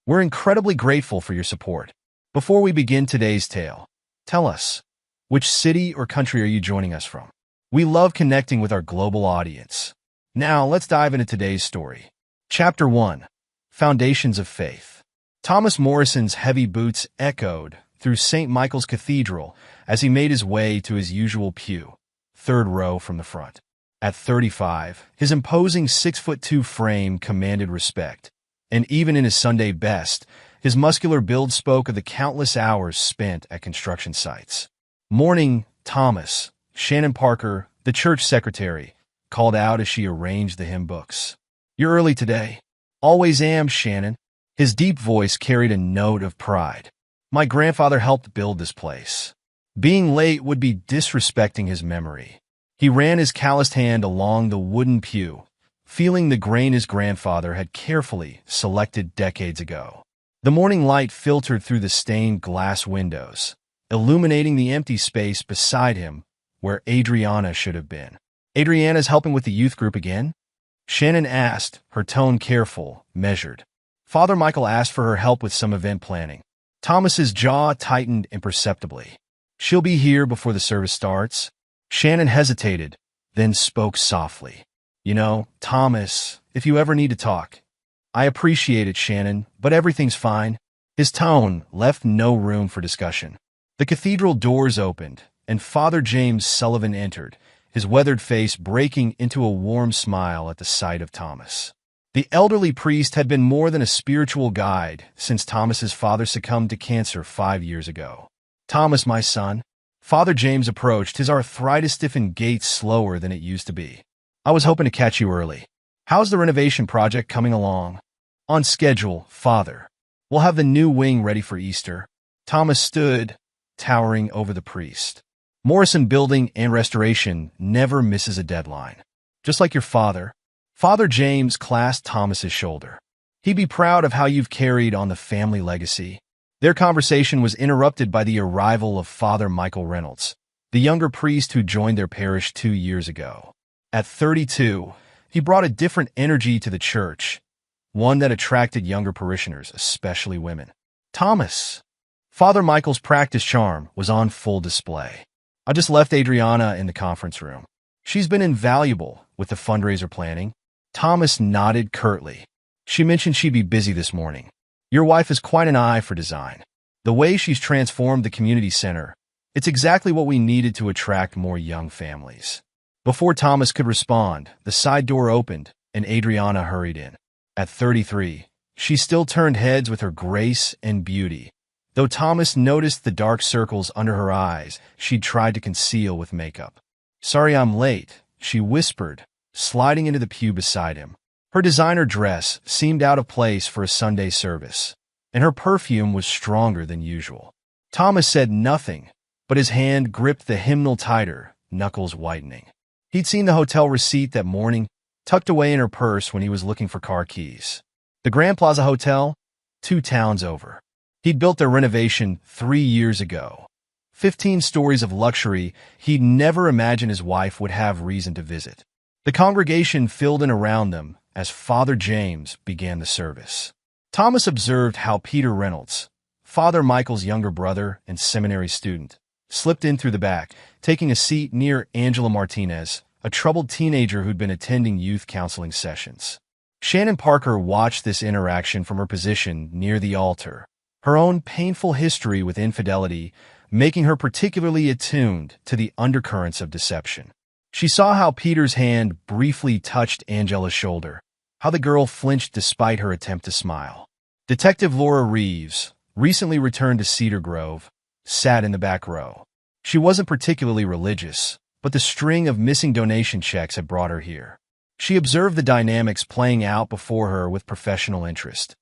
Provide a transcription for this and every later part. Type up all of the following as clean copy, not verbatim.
We're incredibly grateful for your support. Before we begin today's tale, tell us, which city or country are you joining us from? We love connecting with our global audience. Now, let's dive into today's story. Chapter 1. Foundations of Faith. Thomas Morrison's heavy boots echoed through St. Michael's Cathedral as he made his way to his usual pew, third row from the front. At 35, his imposing 6'2" frame commanded respect, and even in his Sunday best, his muscular build spoke of the countless hours spent at construction sites. "Morning, Thomas," Shannon Parker, the church secretary, called out as she arranged the hymn books. "You're early today." "Always am, Shannon." His deep voice carried a note of pride. "My grandfather helped build this place." Being late would be disrespecting his memory. He ran his calloused hand along the wooden pew, feeling the grain his grandfather had carefully selected decades ago. The morning light filtered through the stained glass windows, illuminating the empty space beside him where Adriana should have been. "Adriana's helping with the youth group again?" Shannon asked, her tone careful, measured. Father Michael asked for her help with some event planning. Thomas's jaw tightened imperceptibly. "She'll be here before the service starts." Shannon hesitated, then spoke softly. "You know, Thomas, if you ever need to talk." "I appreciate it, Shannon, but everything's fine." His tone left no room for discussion. The cathedral doors opened, and Father James Sullivan entered, his weathered face breaking into a warm smile at the sight of Thomas. The elderly priest had been more than a spiritual guide since Thomas's father succumbed to cancer 5 years ago. "Thomas, my son." Father James approached, his arthritis-stiffened gait slower than it used to be. "I was hoping to catch you early. How's the renovation project coming along?" "On schedule, Father. We'll have the new wing ready for Easter." Thomas stood, towering over the priest. "Morrison Building and Restoration never misses a deadline. Just like your father." Father James clasped Thomas's shoulder. "He'd be proud of how you've carried on the family legacy." Their conversation was interrupted by the arrival of Father Michael Reynolds, the younger priest who joined their parish 2 years ago. At 32, he brought a different energy to the church, one that attracted younger parishioners, especially women. "Thomas." Father Michael's practice charm was on full display. "I just left Adriana in the conference room. She's been invaluable with the fundraiser planning." Thomas nodded curtly. "She mentioned she'd be busy this morning. Your wife has quite an eye for design. The way she's transformed the community center, it's exactly what we needed to attract more young families." Before Thomas could respond, the side door opened, and Adriana hurried in. At 33, she still turned heads with her grace and beauty. Though Thomas noticed the dark circles under her eyes she'd tried to conceal with makeup. "Sorry I'm late," she whispered, sliding into the pew beside him. Her designer dress seemed out of place for a Sunday service, and her perfume was stronger than usual. Thomas said nothing, but his hand gripped the hymnal tighter, knuckles whitening. He'd seen the hotel receipt that morning, tucked away in her purse when he was looking for car keys. The Grand Plaza Hotel, 2 towns over. He'd built their renovation 3 years ago. 15 stories of luxury he'd never imagined his wife would have reason to visit. The congregation filled in around them as Father James began the service. Thomas observed how Peter Reynolds, Father Michael's younger brother and seminary student, slipped in through the back, taking a seat near Angela Martinez, a troubled teenager who'd been attending youth counseling sessions. Shannon Parker watched this interaction from her position near the altar, her own painful history with infidelity making her particularly attuned to the undercurrents of deception. She saw how Peter's hand briefly touched Angela's shoulder, how the girl flinched despite her attempt to smile. Detective Laura Reeves, recently returned to Cedar Grove, sat in the back row. She wasn't particularly religious, but the string of missing donation checks had brought her here. She observed the dynamics playing out before her with professional interest,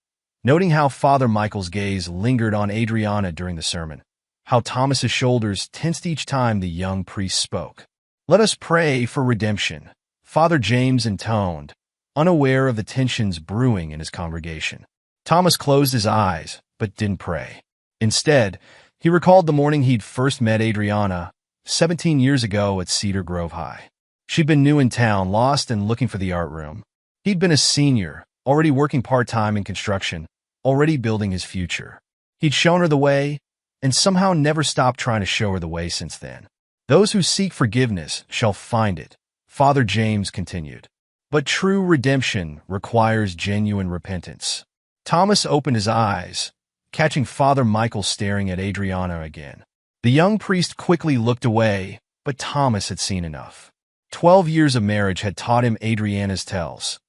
noting how Father Michael's gaze lingered on Adriana during the sermon, how Thomas's shoulders tensed each time the young priest spoke. "Let us pray for redemption," Father James intoned, unaware of the tensions brewing in his congregation. Thomas closed his eyes, but didn't pray. Instead, he recalled the morning he'd first met Adriana, 17 years ago at Cedar Grove High. She'd been new in town, lost and looking for the art room. He'd been a senior, already working part-time in construction, already building his future. He'd shown her the way, and somehow never stopped trying to show her the way since then. Those who seek forgiveness shall find it, Father James continued. But true redemption requires genuine repentance. Thomas opened his eyes, catching Father Michael staring at Adriana again. The young priest quickly looked away, but Thomas had seen enough. 12 years of marriage had taught him Adriana's tells.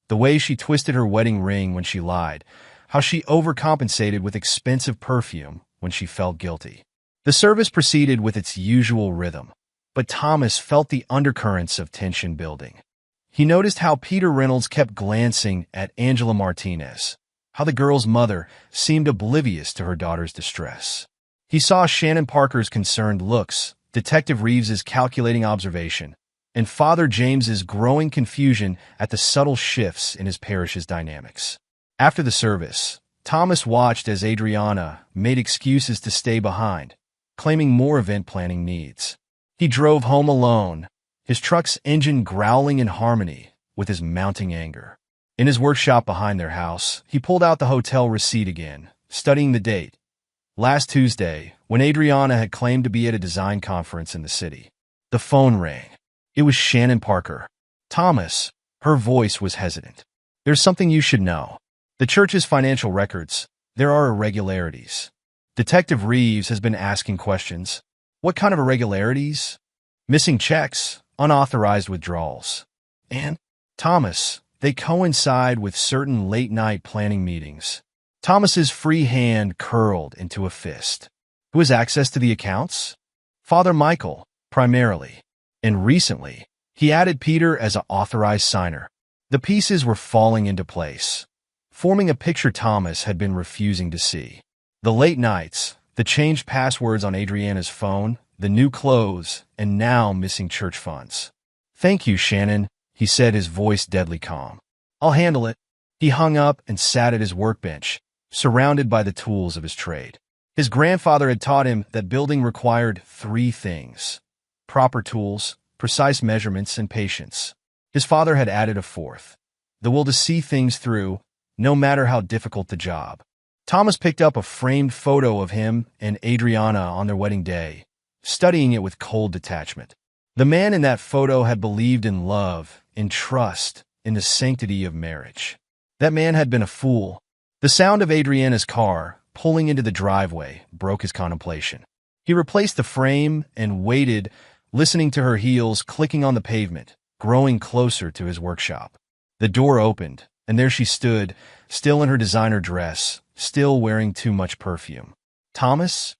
The way she twisted her wedding ring when she lied, how she overcompensated with expensive perfume when she felt guilty. The service proceeded with its usual rhythm, but Thomas felt the undercurrents of tension building. He noticed how Peter Reynolds kept glancing at Angela Martinez, how the girl's mother seemed oblivious to her daughter's distress. He saw Shannon Parker's concerned looks, Detective Reeves's calculating observation, and Father James's growing confusion at the subtle shifts in his parish's dynamics. After the service, Thomas watched as Adriana made excuses to stay behind, claiming more event planning needs. He drove home alone, his truck's engine growling in harmony with his mounting anger. In his workshop behind their house, he pulled out the hotel receipt again, studying the date. Last Tuesday, when Adriana had claimed to be at a design conference in the city. The phone rang. It was Shannon Parker. Thomas, her voice was hesitant. There's something you should know. The church's financial records, there are irregularities. Detective Reeves has been asking questions. What kind of irregularities? Missing checks, unauthorized withdrawals. And, Thomas, they coincide with certain late-night planning meetings. Thomas's free hand curled into a fist. Who has access to the accounts? Father Michael, primarily. And recently, he added Peter as an authorized signer. The pieces were falling into place, forming a picture Thomas had been refusing to see. The late nights, the changed passwords on Adriana's phone, the new clothes, and now missing church funds. Thank you, Shannon, he said, his voice deadly calm. I'll handle it. He hung up and sat at his workbench, surrounded by the tools of his trade. His grandfather had taught him that building required 3 things: proper tools, precise measurements, and patience. His father had added a 4th: the will to see things through, no matter how difficult the job. Thomas picked up a framed photo of him and Adriana on their wedding day, studying it with cold detachment. The man in that photo had believed in love, in trust, in the sanctity of marriage. That man had been a fool. The sound of Adriana's car pulling into the driveway broke his contemplation. He replaced the frame and waited, listening to her heels clicking on the pavement, growing closer to his workshop. The door opened, and there she stood, still in her designer dress, still wearing too much perfume. Thomas?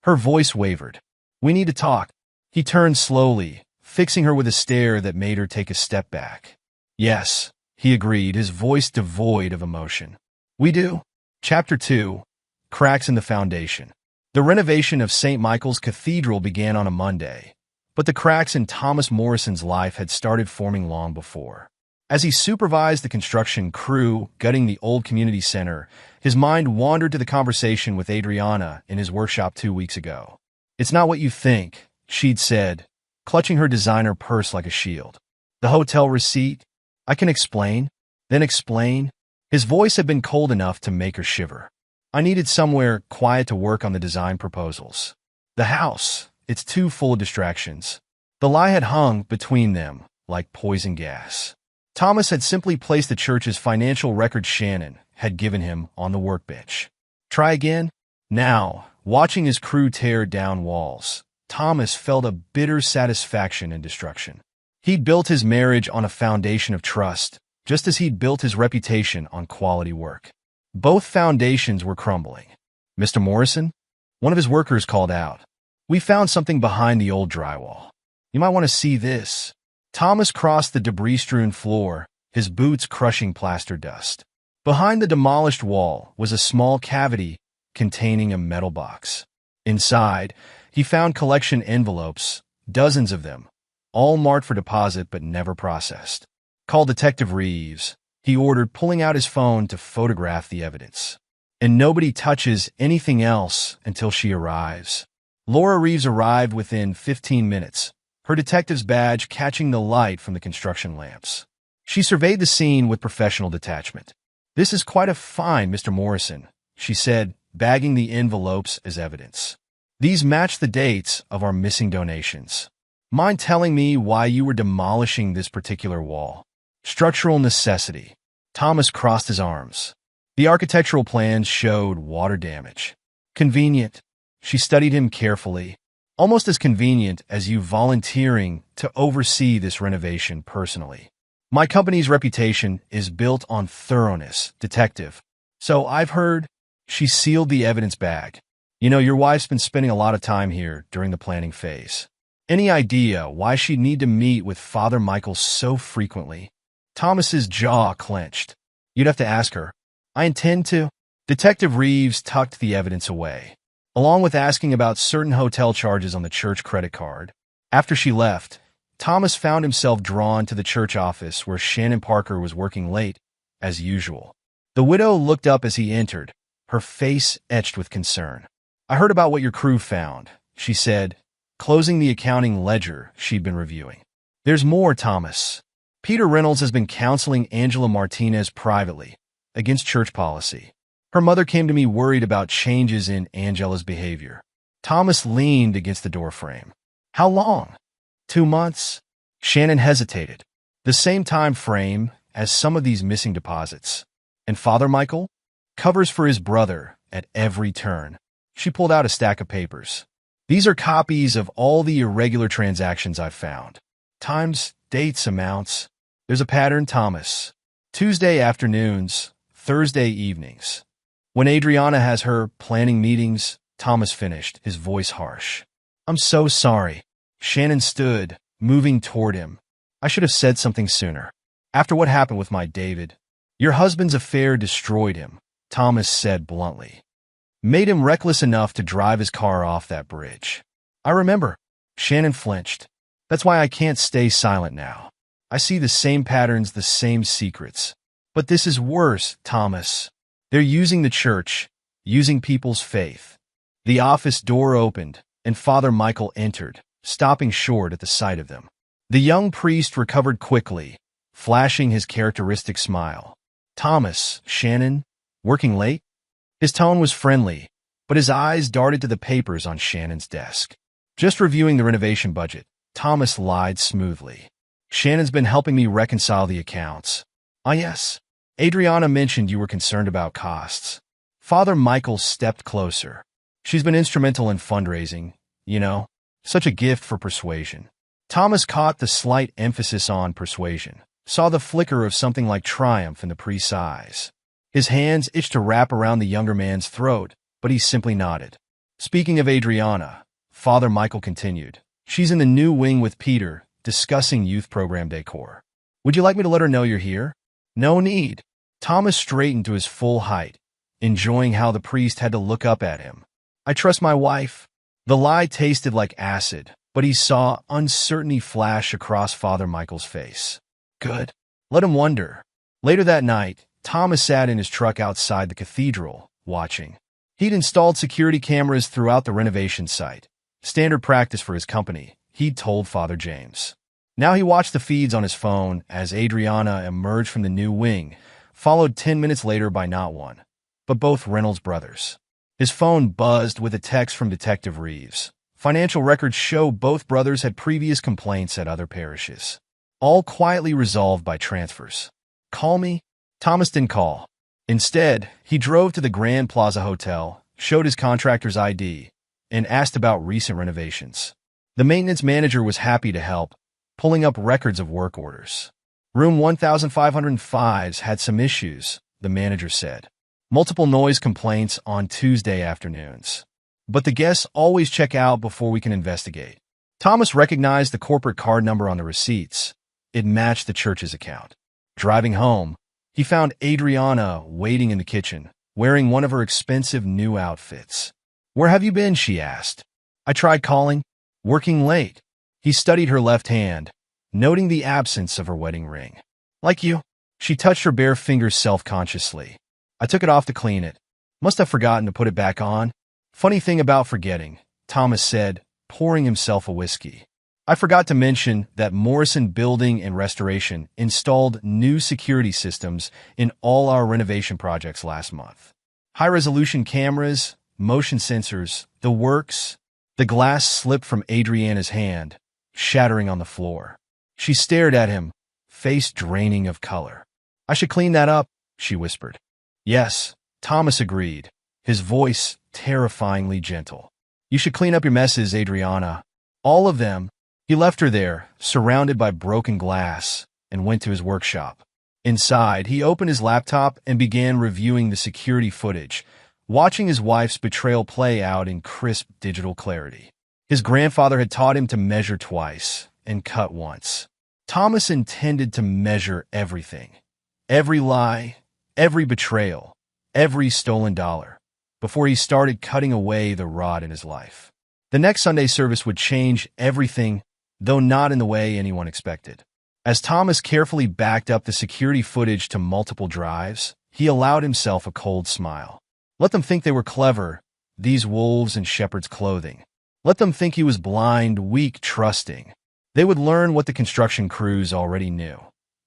Her voice wavered. We need to talk. He turned slowly, fixing her with a stare that made her take a step back. Yes, he agreed, his voice devoid of emotion. We do. Chapter 2. Cracks in the Foundation. The renovation of St. Michael's Cathedral began on a Monday, but the cracks in Thomas Morrison's life had started forming long before. As he supervised the construction crew gutting the old community center, his mind wandered to the conversation with Adriana in his workshop 2 weeks ago. It's not what you think, she'd said, clutching her designer purse like a shield. The hotel receipt? I can explain. Then explain. His voice had been cold enough to make her shiver. I needed somewhere quiet to work on the design proposals. The house, it's too full of distractions. The lie had hung between them like poison gas. Thomas had simply placed the church's financial records Shannon had given him on the workbench. Try again? Now, watching his crew tear down walls, Thomas felt a bitter satisfaction in destruction. He'd built his marriage on a foundation of trust, just as he'd built his reputation on quality work. Both foundations were crumbling. Mr. Morrison? One of his workers called out. We found something behind the old drywall. You might want to see this. Thomas crossed the debris-strewn floor, his boots crushing plaster dust. Behind the demolished wall was a small cavity containing a metal box. Inside, he found collection envelopes, dozens of them, all marked for deposit but never processed. Call Detective Reeves, he ordered, pulling out his phone to photograph the evidence. And nobody touches anything else until she arrives. Laura Reeves arrived within 15 minutes, her detective's badge catching the light from the construction lamps. She surveyed the scene with professional detachment. This is quite a find, Mr. Morrison, she said, bagging the envelopes as evidence. These match the dates of our missing donations. Mind telling me why you were demolishing this particular wall? Structural necessity. Thomas crossed his arms. The architectural plans showed water damage. Convenient. She studied him carefully. Almost as convenient as you volunteering to oversee this renovation personally. My company's reputation is built on thoroughness, detective. So I've heard. She sealed the evidence bag. You know, your wife's been spending a lot of time here during the planning phase. Any idea why she'd need to meet with Father Michael so frequently? Thomas's jaw clenched. You'd have to ask her. I intend to. Detective Reeves tucked the evidence away, along with asking about certain hotel charges on the church credit card. After she left, Thomas found himself drawn to the church office where Shannon Parker was working late, as usual. The widow looked up as he entered, her face etched with concern. I heard about what your crew found, she said, closing the accounting ledger she'd been reviewing. There's more, Thomas. Peter Reynolds has been counseling Angela Martinez privately, against church policy. Her mother came to me worried about changes in Angela's behavior. Thomas leaned against the doorframe. How long? 2 months? Shannon hesitated. The same time frame as some of these missing deposits. And Father Michael? Covers for his brother at every turn. She pulled out a stack of papers. These are copies of all the irregular transactions I've found. Times, dates, amounts. There's a pattern, Thomas. Tuesday afternoons, Thursday evenings. When Adriana has her planning meetings, Thomas finished, his voice harsh. I'm so sorry. Shannon stood, moving toward him. I should have said something sooner. After what happened with my David. Your husband's affair destroyed him, Thomas said bluntly. Made him reckless enough to drive his car off that bridge. I remember. Shannon flinched. That's why I can't stay silent now. I see the same patterns, the same secrets. But this is worse, Thomas. They're using the church, using people's faith. The office door opened, and Father Michael entered, stopping short at the sight of them. The young priest recovered quickly, flashing his characteristic smile. Thomas, Shannon, working late? His tone was friendly, but his eyes darted to the papers on Shannon's desk. Just reviewing the renovation budget, Thomas lied smoothly. Shannon's been helping me reconcile the accounts. Ah, yes. Adriana mentioned you were concerned about costs. Father Michael stepped closer. She's been instrumental in fundraising, you know. Such a gift for persuasion. Thomas caught the slight emphasis on persuasion, saw the flicker of something like triumph in the priest's eyes. His hands itched to wrap around the younger man's throat, but he simply nodded. Speaking of Adriana, Father Michael continued, she's in the new wing with Peter, discussing youth program decor. Would you like me to let her know you're here? No need. Thomas straightened to his full height, enjoying how the priest had to look up at him. I trust my wife. The lie tasted like acid, but he saw uncertainty flash across Father Michael's face. Good. Let him wonder. Later that night, Thomas sat in his truck outside the cathedral, watching. He'd installed security cameras throughout the renovation site. Standard practice for his company, he'd told Father James. Now he watched the feeds on his phone as Adriana emerged from the new wing, followed 10 minutes later by not one, but both Reynolds brothers. His phone buzzed with a text from Detective Reeves. Financial records show both brothers had previous complaints at other parishes. All quietly resolved by transfers. Call me? Thomas didn't call. Instead, he drove to the Grand Plaza Hotel, showed his contractor's ID, and asked about recent renovations. The maintenance manager was happy to help, pulling up records of work orders. Room 1505's had some issues, the manager said. Multiple noise complaints on Tuesday afternoons. But the guests always check out before we can investigate. Thomas recognized the corporate card number on the receipts. It matched the church's account. Driving home, he found Adriana waiting in the kitchen, wearing one of her expensive new outfits. Where have you been? She asked. I tried calling. Working late. He studied her left hand, noting the absence of her wedding ring. Like you. She touched her bare fingers self-consciously. I took it off to clean it. Must have forgotten to put it back on. Funny thing about forgetting, Thomas said, pouring himself a whiskey. I forgot to mention that Morrison Building and Restoration installed new security systems in all our renovation projects last month. High-resolution cameras, motion sensors, the works. The glass slipped from Adriana's hand, shattering on the floor. She stared at him, face draining of color. "I should clean that up," she whispered. "Yes," Thomas agreed, his voice terrifyingly gentle. "You should clean up your messes, Adriana. All of them." He left her there, surrounded by broken glass, and went to his workshop. Inside, he opened his laptop and began reviewing the security footage, watching his wife's betrayal play out in crisp digital clarity. His grandfather had taught him to measure twice and cut once. Thomas intended to measure everything. Every lie, every betrayal, every stolen dollar, before he started cutting away the rod in his life. The next Sunday service would change everything, though not in the way anyone expected. As Thomas carefully backed up the security footage to multiple drives, he allowed himself a cold smile. Let them think they were clever, these wolves in shepherd's clothing. Let them think he was blind, weak, trusting. They would learn what the construction crews already knew.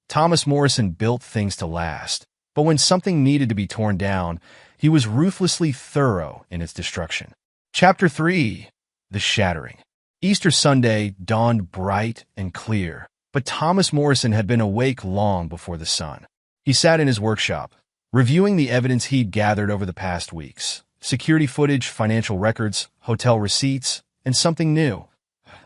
Thomas Morrison built things to last, but when something needed to be torn down, he was ruthlessly thorough in its destruction. Chapter 3. The Shattering. Easter Sunday dawned bright and clear, but Thomas Morrison had been awake long before the sun. He sat in his workshop, reviewing the evidence he'd gathered over the past weeks. Security footage, financial records, hotel receipts, and something new.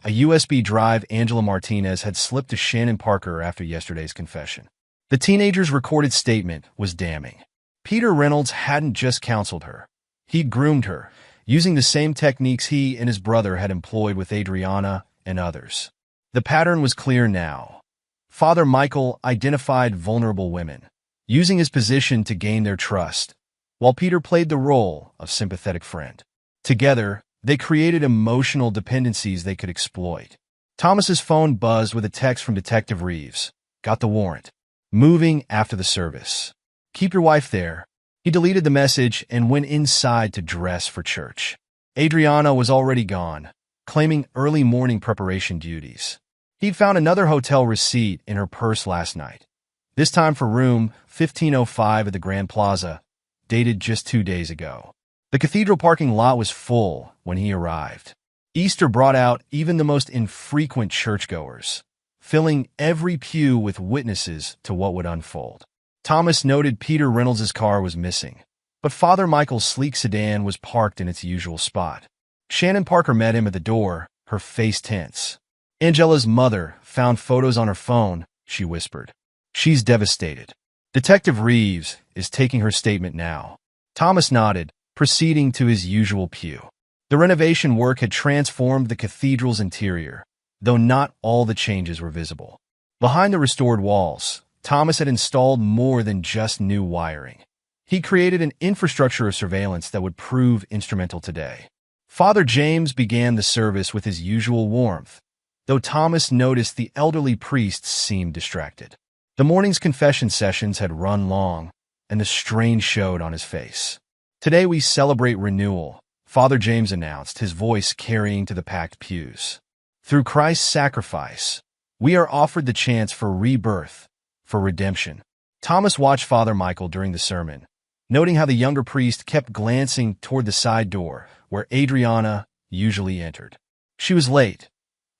A USB drive Angela Martinez had slipped to Shannon Parker after yesterday's confession. The teenager's recorded statement was damning. Peter Reynolds hadn't just counseled her. He'd groomed her, using the same techniques he and his brother had employed with Adriana and others. The pattern was clear now. Father Michael identified vulnerable women, using his position to gain their trust, while Peter played the role of sympathetic friend. Together, they created emotional dependencies they could exploit. Thomas's phone buzzed with a text from Detective Reeves. "Got the warrant. Moving after the service. Keep your wife there." He deleted the message and went inside to dress for church. Adriana was already gone, claiming early morning preparation duties. He'd found another hotel receipt in her purse last night, this time for room 1505 at the Grand Plaza, dated just 2 days ago. The cathedral parking lot was full when he arrived. Easter brought out even the most infrequent churchgoers, filling every pew with witnesses to what would unfold. Thomas noted Peter Reynolds' car was missing, but Father Michael's sleek sedan was parked in its usual spot. Shannon Parker met him at the door, her face tense. "Angela's mother found photos on her phone," she whispered. "She's devastated. Detective Reeves is taking her statement now." Thomas nodded, proceeding to his usual pew. The renovation work had transformed the cathedral's interior, though not all the changes were visible. Behind the restored walls, Thomas had installed more than just new wiring. He created an infrastructure of surveillance that would prove instrumental today. Father James began the service with his usual warmth, though Thomas noticed the elderly priests seemed distracted. The morning's confession sessions had run long, and the strain showed on his face. "Today we celebrate renewal," Father James announced, his voice carrying to the packed pews. "Through Christ's sacrifice, we are offered the chance for rebirth, for redemption." Thomas watched Father Michael during the sermon, noting how the younger priest kept glancing toward the side door where Adriana usually entered. She was late,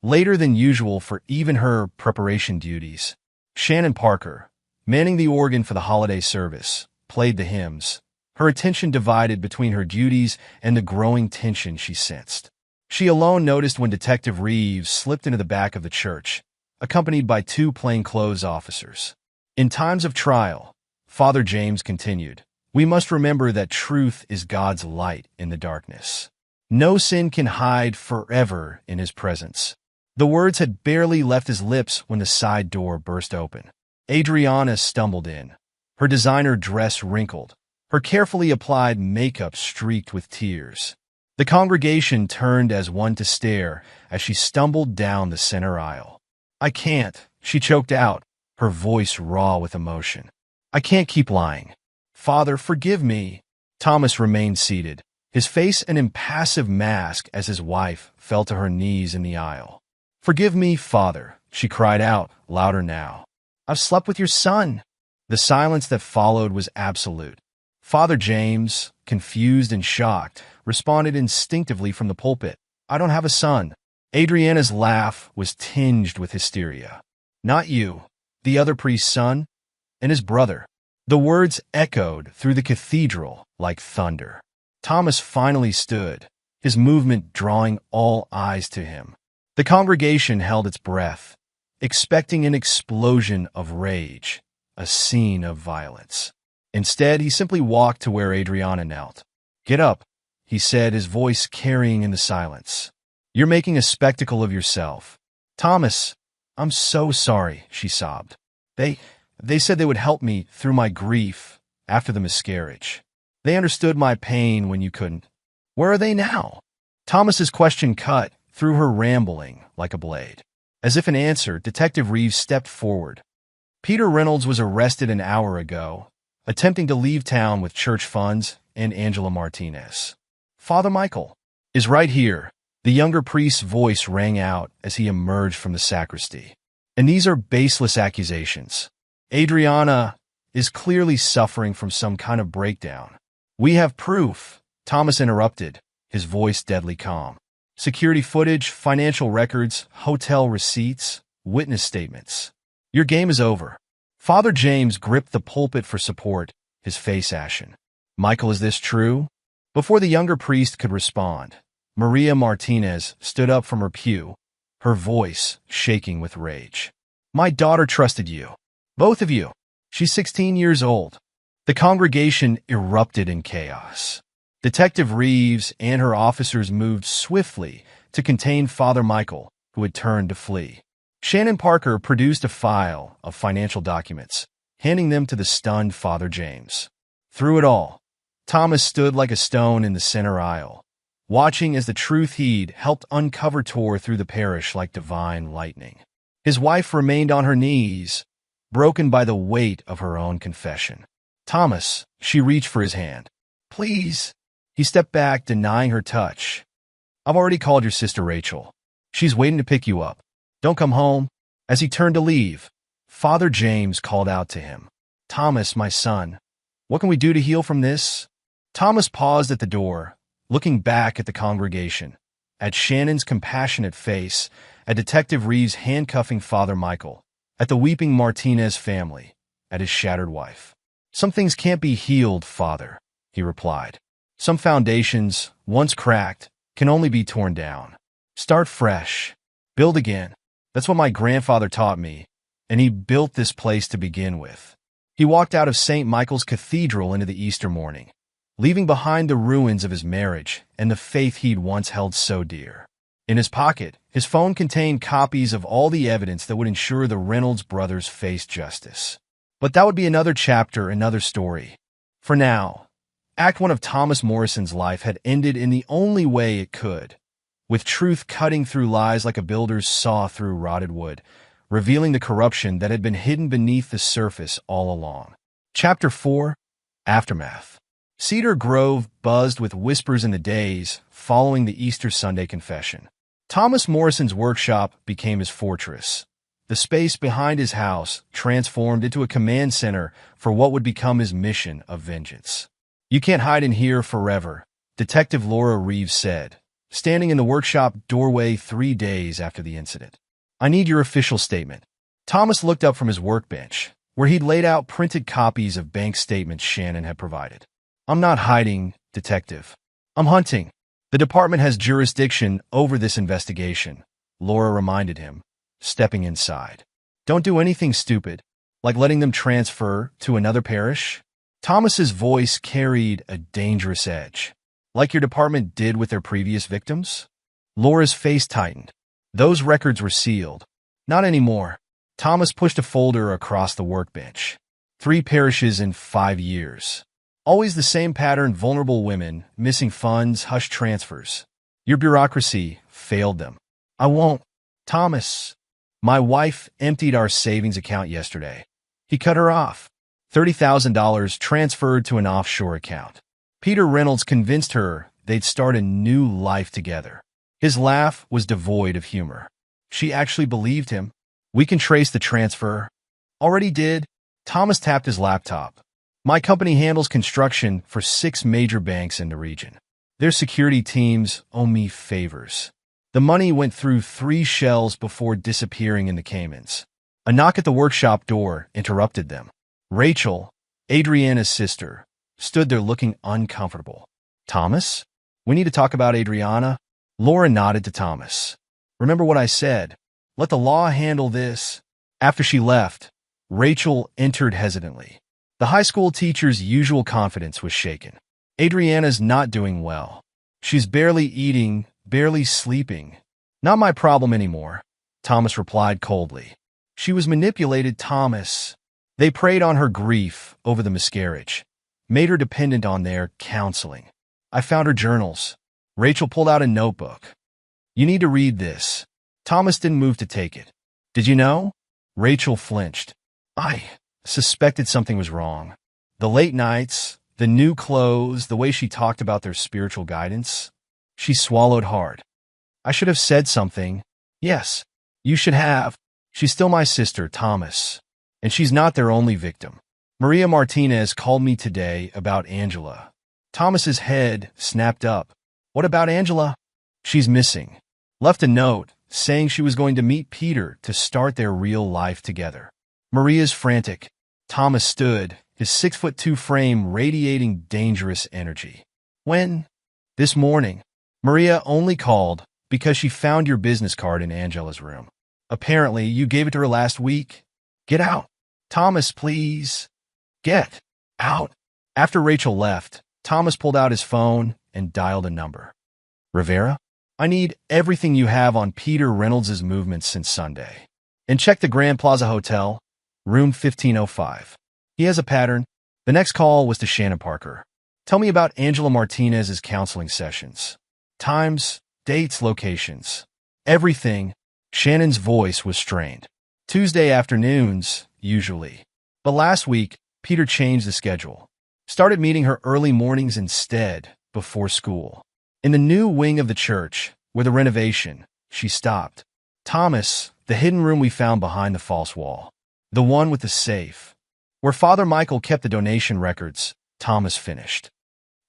later than usual for even her preparation duties. Shannon Parker, manning the organ for the holiday service, played the hymns, her attention divided between her duties and the growing tension she sensed. She alone noticed when Detective Reeves slipped into the back of the church, accompanied by 2 plainclothes officers. "In times of trial," Father James continued, "we must remember that truth is God's light in the darkness. No sin can hide forever in his presence." The words had barely left his lips when the side door burst open. Adriana stumbled in, her designer dress wrinkled, her carefully applied makeup streaked with tears. The congregation turned as one to stare as she stumbled down the center aisle. "I can't," she choked out, her voice raw with emotion. "I can't keep lying. Father, forgive me." Thomas remained seated, his face an impassive mask as his wife fell to her knees in the aisle. "Forgive me, Father," she cried out, louder now. "I've slept with your son." The silence that followed was absolute. Father James, confused and shocked, responded instinctively from the pulpit, "I don't have a son." Adriana's laugh was tinged with hysteria. "Not you, the other priest's son, and his brother." The words echoed through the cathedral like thunder. Thomas finally stood, his movement drawing all eyes to him. The congregation held its breath, expecting an explosion of rage, a scene of violence. Instead, he simply walked to where Adriana knelt. "Get up," he said, his voice carrying in the silence. "You're making a spectacle of yourself." "Thomas, I'm so sorry," she sobbed. They said they would help me through my grief after the miscarriage. They understood my pain when you couldn't. Where are they now?" Thomas's question cut through her rambling like a blade. As if in answer, Detective Reeves stepped forward. "Peter Reynolds was arrested an hour ago, attempting to leave town with church funds and Angela Martinez. Father Michael is right here." The younger priest's voice rang out as he emerged from the sacristy. "And these are baseless accusations. Adriana is clearly suffering from some kind of breakdown." "We have proof," Thomas interrupted, his voice deadly calm. "Security footage, financial records, hotel receipts, witness statements. Your game is over." Father James gripped the pulpit for support, his face ashen. "Michael, is this true?" Before the younger priest could respond, Maria Martinez stood up from her pew, her voice shaking with rage. "My daughter trusted you. Both of you. She's 16 years old." The congregation erupted in chaos. Detective Reeves and her officers moved swiftly to contain Father Michael, who had turned to flee. Shannon Parker produced a file of financial documents, handing them to the stunned Father James. Through it all, Thomas stood like a stone in the center aisle, watching as the truth he'd helped uncover tore through the parish like divine lightning. His wife remained on her knees, broken by the weight of her own confession. "Thomas," she reached for his hand. "Please." He stepped back, denying her touch. "I've already called your sister Rachel. She's waiting to pick you up. Don't come home." As he turned to leave, Father James called out to him, "Thomas, my son, what can we do to heal from this?" Thomas paused at the door, looking back at the congregation, at Shannon's compassionate face, at Detective Reeves handcuffing Father Michael, at the weeping Martinez family, at his shattered wife. "Some things can't be healed, Father," he replied. "Some foundations, once cracked, can only be torn down. Start fresh. Build again. That's what my grandfather taught me, and he built this place to begin with." He walked out of St. Michael's Cathedral into the Easter morning, leaving behind the ruins of his marriage and the faith he'd once held so dear. In his pocket, his phone contained copies of all the evidence that would ensure the Reynolds brothers faced justice. But that would be another chapter, another story. For now, Act 1 of Thomas Morrison's life had ended in the only way it could, with truth cutting through lies like a builder's saw through rotted wood, revealing the corruption that had been hidden beneath the surface all along. Chapter 4: Aftermath. Cedar Grove buzzed with whispers in the days following the Easter Sunday confession. Thomas Morrison's workshop became his fortress. The space behind his house transformed into a command center for what would become his mission of vengeance. "You can't hide in here forever," Detective Laura Reeves said, standing in the workshop doorway 3 days after the incident. "I need your official statement." Thomas looked up from his workbench, where he'd laid out printed copies of bank statements Shannon had provided. "I'm not hiding, Detective. I'm hunting. The department has jurisdiction over this investigation," Laura reminded him, stepping inside. "Don't do anything stupid, like letting them transfer to another parish." Thomas's voice carried a dangerous edge. "Like your department did with their previous victims?" Laura's face tightened. "Those records were sealed." "Not anymore." Thomas pushed a folder across the workbench. 3 parishes in 5 years. Always the same pattern: vulnerable women, missing funds, hushed transfers. Your bureaucracy failed them. "I won't." "Thomas, my wife emptied our savings account yesterday." He cut her off. $30,000 transferred to an offshore account. Peter Reynolds convinced her they'd start a new life together. His laugh was devoid of humor. She actually believed him. "We can trace the transfer." "Already did." Thomas tapped his laptop. My company handles construction for 6 major banks in the region. Their security teams owe me favors. The money went through 3 shells before disappearing in the Caymans. A knock at the workshop door interrupted them. Rachel, Adriana's sister, stood there looking uncomfortable. Thomas? We need to talk about Adriana? Laura nodded to Thomas. Remember what I said. Let the law handle this. After she left, Rachel entered hesitantly. The high school teacher's usual confidence was shaken. Adriana's not doing well. She's barely eating, barely sleeping. Not my problem anymore, Thomas replied coldly. She was manipulated, Thomas. They preyed on her grief over the miscarriage, made her dependent on their counseling. I found her journals. Rachel pulled out a notebook. You need to read this. Thomas didn't move to take it. Did you know? Rachel flinched. I suspected something was wrong. The late nights, the new clothes, the way she talked about their spiritual guidance. She swallowed hard. I should have said something. Yes, you should have. She's still my sister, Thomas. And she's not their only victim. Maria Martinez called me today about Angela. Thomas's head snapped up. What about Angela? She's missing. Left a note saying she was going to meet Peter to start their real life together. Maria's frantic. Thomas stood, his 6'2" frame radiating dangerous energy. When? This morning. Maria only called because she found your business card in Angela's room. Apparently, you gave it to her last week. Get out. Thomas, please. Get out. After Rachel left, Thomas pulled out his phone and dialed a number. Rivera? I need everything you have on Peter Reynolds' movements since Sunday. And check the Grand Plaza Hotel, room 1505. He has a pattern. The next call was to Shannon Parker. Tell me about Angela Martinez's counseling sessions. Times, dates, locations. Everything. Shannon's voice was strained. Tuesday afternoons, usually. But last week, Peter changed the schedule. Started meeting her early mornings instead, before school. In the new wing of the church, where the renovation, she stopped. Thomas, the hidden room we found behind the false wall. The one with the safe. Where Father Michael kept the donation records, Thomas finished.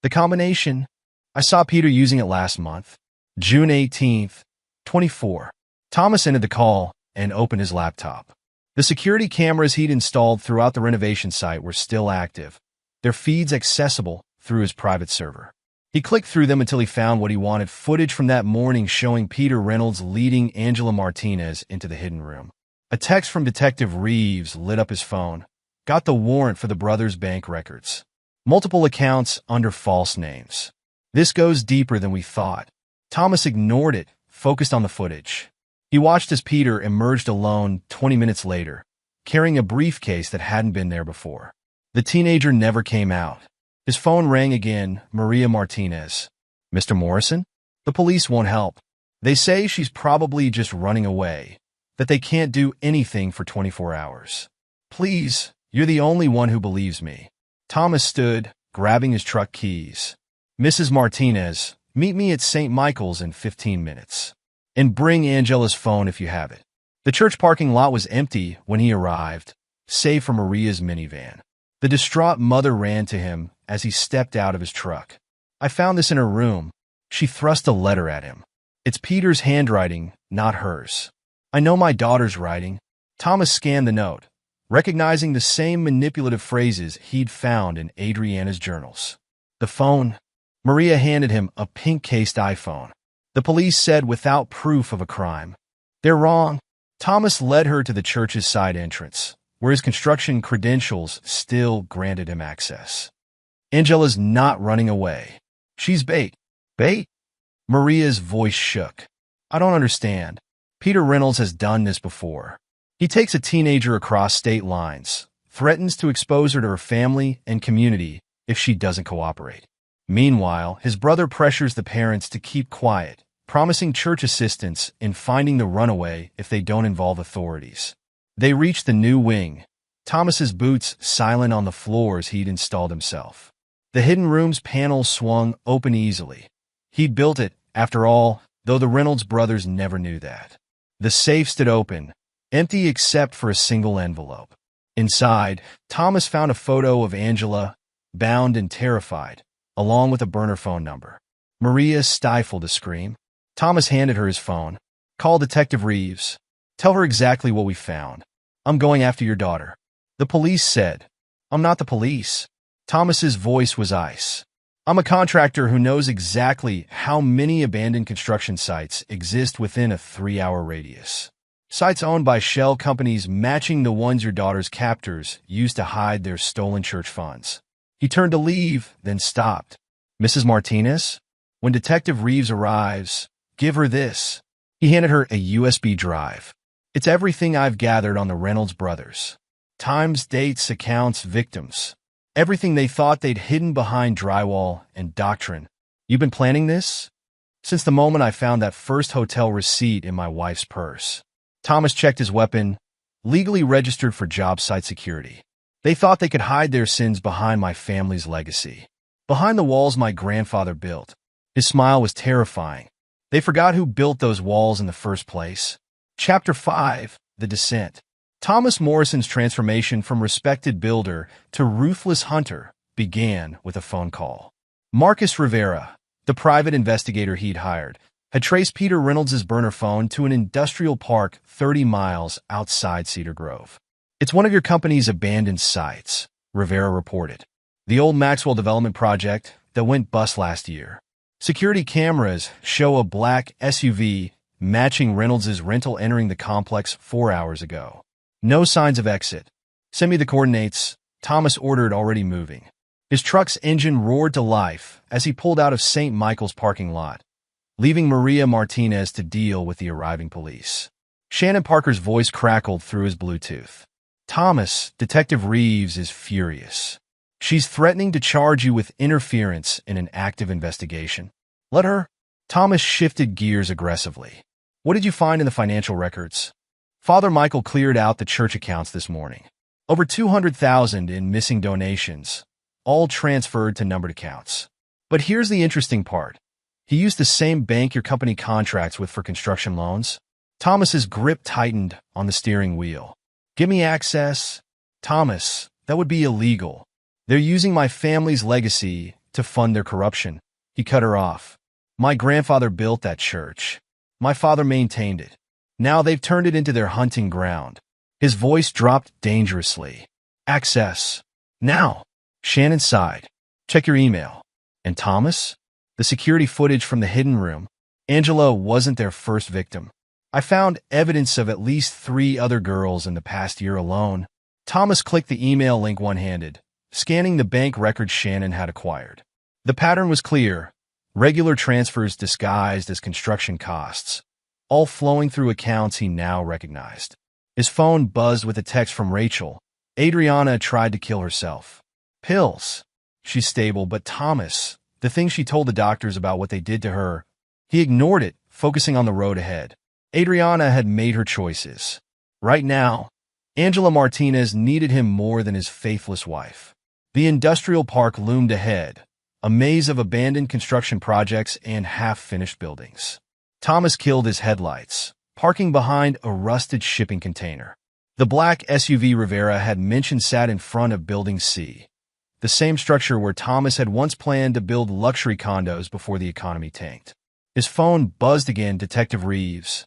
The combination, I saw Peter using it last month. June 18th, 24. Thomas ended the call and opened his laptop. The security cameras he'd installed throughout the renovation site were still active, their feeds accessible through his private server. He clicked through them until he found what he wanted, footage from that morning showing Peter Reynolds leading Angela Martinez into the hidden room. A text from Detective Reeves lit up his phone. Got the warrant for the brothers' bank records. Multiple accounts under false names. This goes deeper than we thought. Thomas ignored it, focused on the footage. He watched as Peter emerged alone 20 minutes later, carrying a briefcase that hadn't been there before. The teenager never came out. His phone rang again, Maria Martinez. Mr. Morrison? The police won't help. They say she's probably just running away, that they can't do anything for 24 hours. Please, you're the only one who believes me. Thomas stood, grabbing his truck keys. Mrs. Martinez, meet me at St. Michael's in 15 minutes. And bring Angela's phone if you have it. The church parking lot was empty when he arrived, save for Maria's minivan. The distraught mother ran to him as he stepped out of his truck. I found this in her room. She thrust a letter at him. It's Peter's handwriting, not hers. I know my daughter's writing. Thomas scanned the note, recognizing the same manipulative phrases he'd found in Adriana's journals. The phone. Maria handed him a pink-cased iPhone. The police said without proof of a crime. They're wrong. Thomas led her to the church's side entrance, where his construction credentials still granted him access. Angela's not running away. She's bait. Bait? Maria's voice shook. I don't understand. Peter Reynolds has done this before. He takes a teenager across state lines, threatens to expose her to her family and community if she doesn't cooperate. Meanwhile, his brother pressures the parents to keep quiet, promising church assistance in finding the runaway if they don't involve authorities. They reach the new wing, Thomas's boots silent on the floors he'd installed himself. The hidden room's panels swung open easily. He'd built it, after all, though the Reynolds brothers never knew that. The safe stood open, empty except for a single envelope. Inside, Thomas found a photo of Angela, bound and terrified, along with a burner phone number. Maria stifled a scream. Thomas handed her his phone. "Call Detective Reeves. Tell her exactly what we found. I'm going after your daughter." The police said. "I'm not the police." Thomas's voice was ice. "I'm a contractor who knows exactly how many abandoned construction sites exist within a 3-hour radius. Sites owned by shell companies matching the ones your daughter's captors used to hide their stolen church funds." He turned to leave, then stopped. "Mrs. Martinez, when Detective Reeves arrives, give her this." He handed her a USB drive. "It's everything I've gathered on the Reynolds brothers. Times, dates, accounts, victims. Everything they thought they'd hidden behind drywall and doctrine. You've been planning this? Since the moment I found that first hotel receipt in my wife's purse." Thomas checked his weapon, legally registered for job site security. "They thought they could hide their sins behind my family's legacy, behind the walls my grandfather built." His smile was terrifying. "They forgot who built those walls in the first place." Chapter 5: The Descent. Thomas Morrison's transformation from respected builder to ruthless hunter began with a phone call. Marcus Rivera, the private investigator he'd hired, had traced Peter Reynolds' burner phone to an industrial park 30 miles outside Cedar Grove. "It's one of your company's abandoned sites," Rivera reported. "The old Maxwell development project that went bust last year. Security cameras show a black SUV matching Reynolds' rental entering the complex 4 hours ago. No signs of exit. Send me the coordinates," Thomas ordered, already moving. His truck's engine roared to life as he pulled out of St. Michael's parking lot, leaving Maria Martinez to deal with the arriving police. Shannon Parker's voice crackled through his Bluetooth. "Thomas, Detective Reeves is furious. She's threatening to charge you with interference in an active investigation. Let her." Thomas shifted gears aggressively. "What did you find in the financial records?" Father Michael cleared out the church accounts this morning. Over $200,000 in missing donations, all transferred to numbered accounts. But here's the interesting part. He used the same bank your company contracts with for construction loans. Thomas's grip tightened on the steering wheel. "Give me access." "Thomas, that would be illegal. They're using my family's legacy to fund their corruption." He cut her off. "My grandfather built that church. My father maintained it. Now they've turned it into their hunting ground." His voice dropped dangerously. "Access. Now." Shannon sighed. "Check your email." "And Thomas?" "The security footage from the hidden room. Angela wasn't their first victim. I found evidence of at least 3 other girls in the past year alone." Thomas clicked the email link one-handed, scanning the bank records Shannon had acquired. The pattern was clear. Regular transfers disguised as construction costs, all flowing through accounts he now recognized. His phone buzzed with a text from Rachel. "Adriana tried to kill herself. Pills. She's stable, but Thomas, the thing she told the doctors about what they did to her." He ignored it, focusing on the road ahead. Adriana had made her choices. Right now, Angela Martinez needed him more than his faithless wife. The industrial park loomed ahead, a maze of abandoned construction projects and half-finished buildings. Thomas killed his headlights, parking behind a rusted shipping container. The black SUV Rivera had mentioned sat in front of Building C, the same structure where Thomas had once planned to build luxury condos before the economy tanked. His phone buzzed again. "Detective Reeves.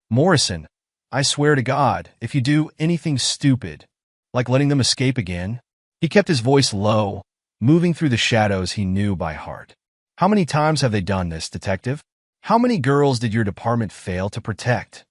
Morrison, I swear to God, if you do anything stupid, like letting them escape again." He kept his voice low, moving through the shadows he knew by heart. "How many times have they done this, Detective? How many girls did your department fail to protect?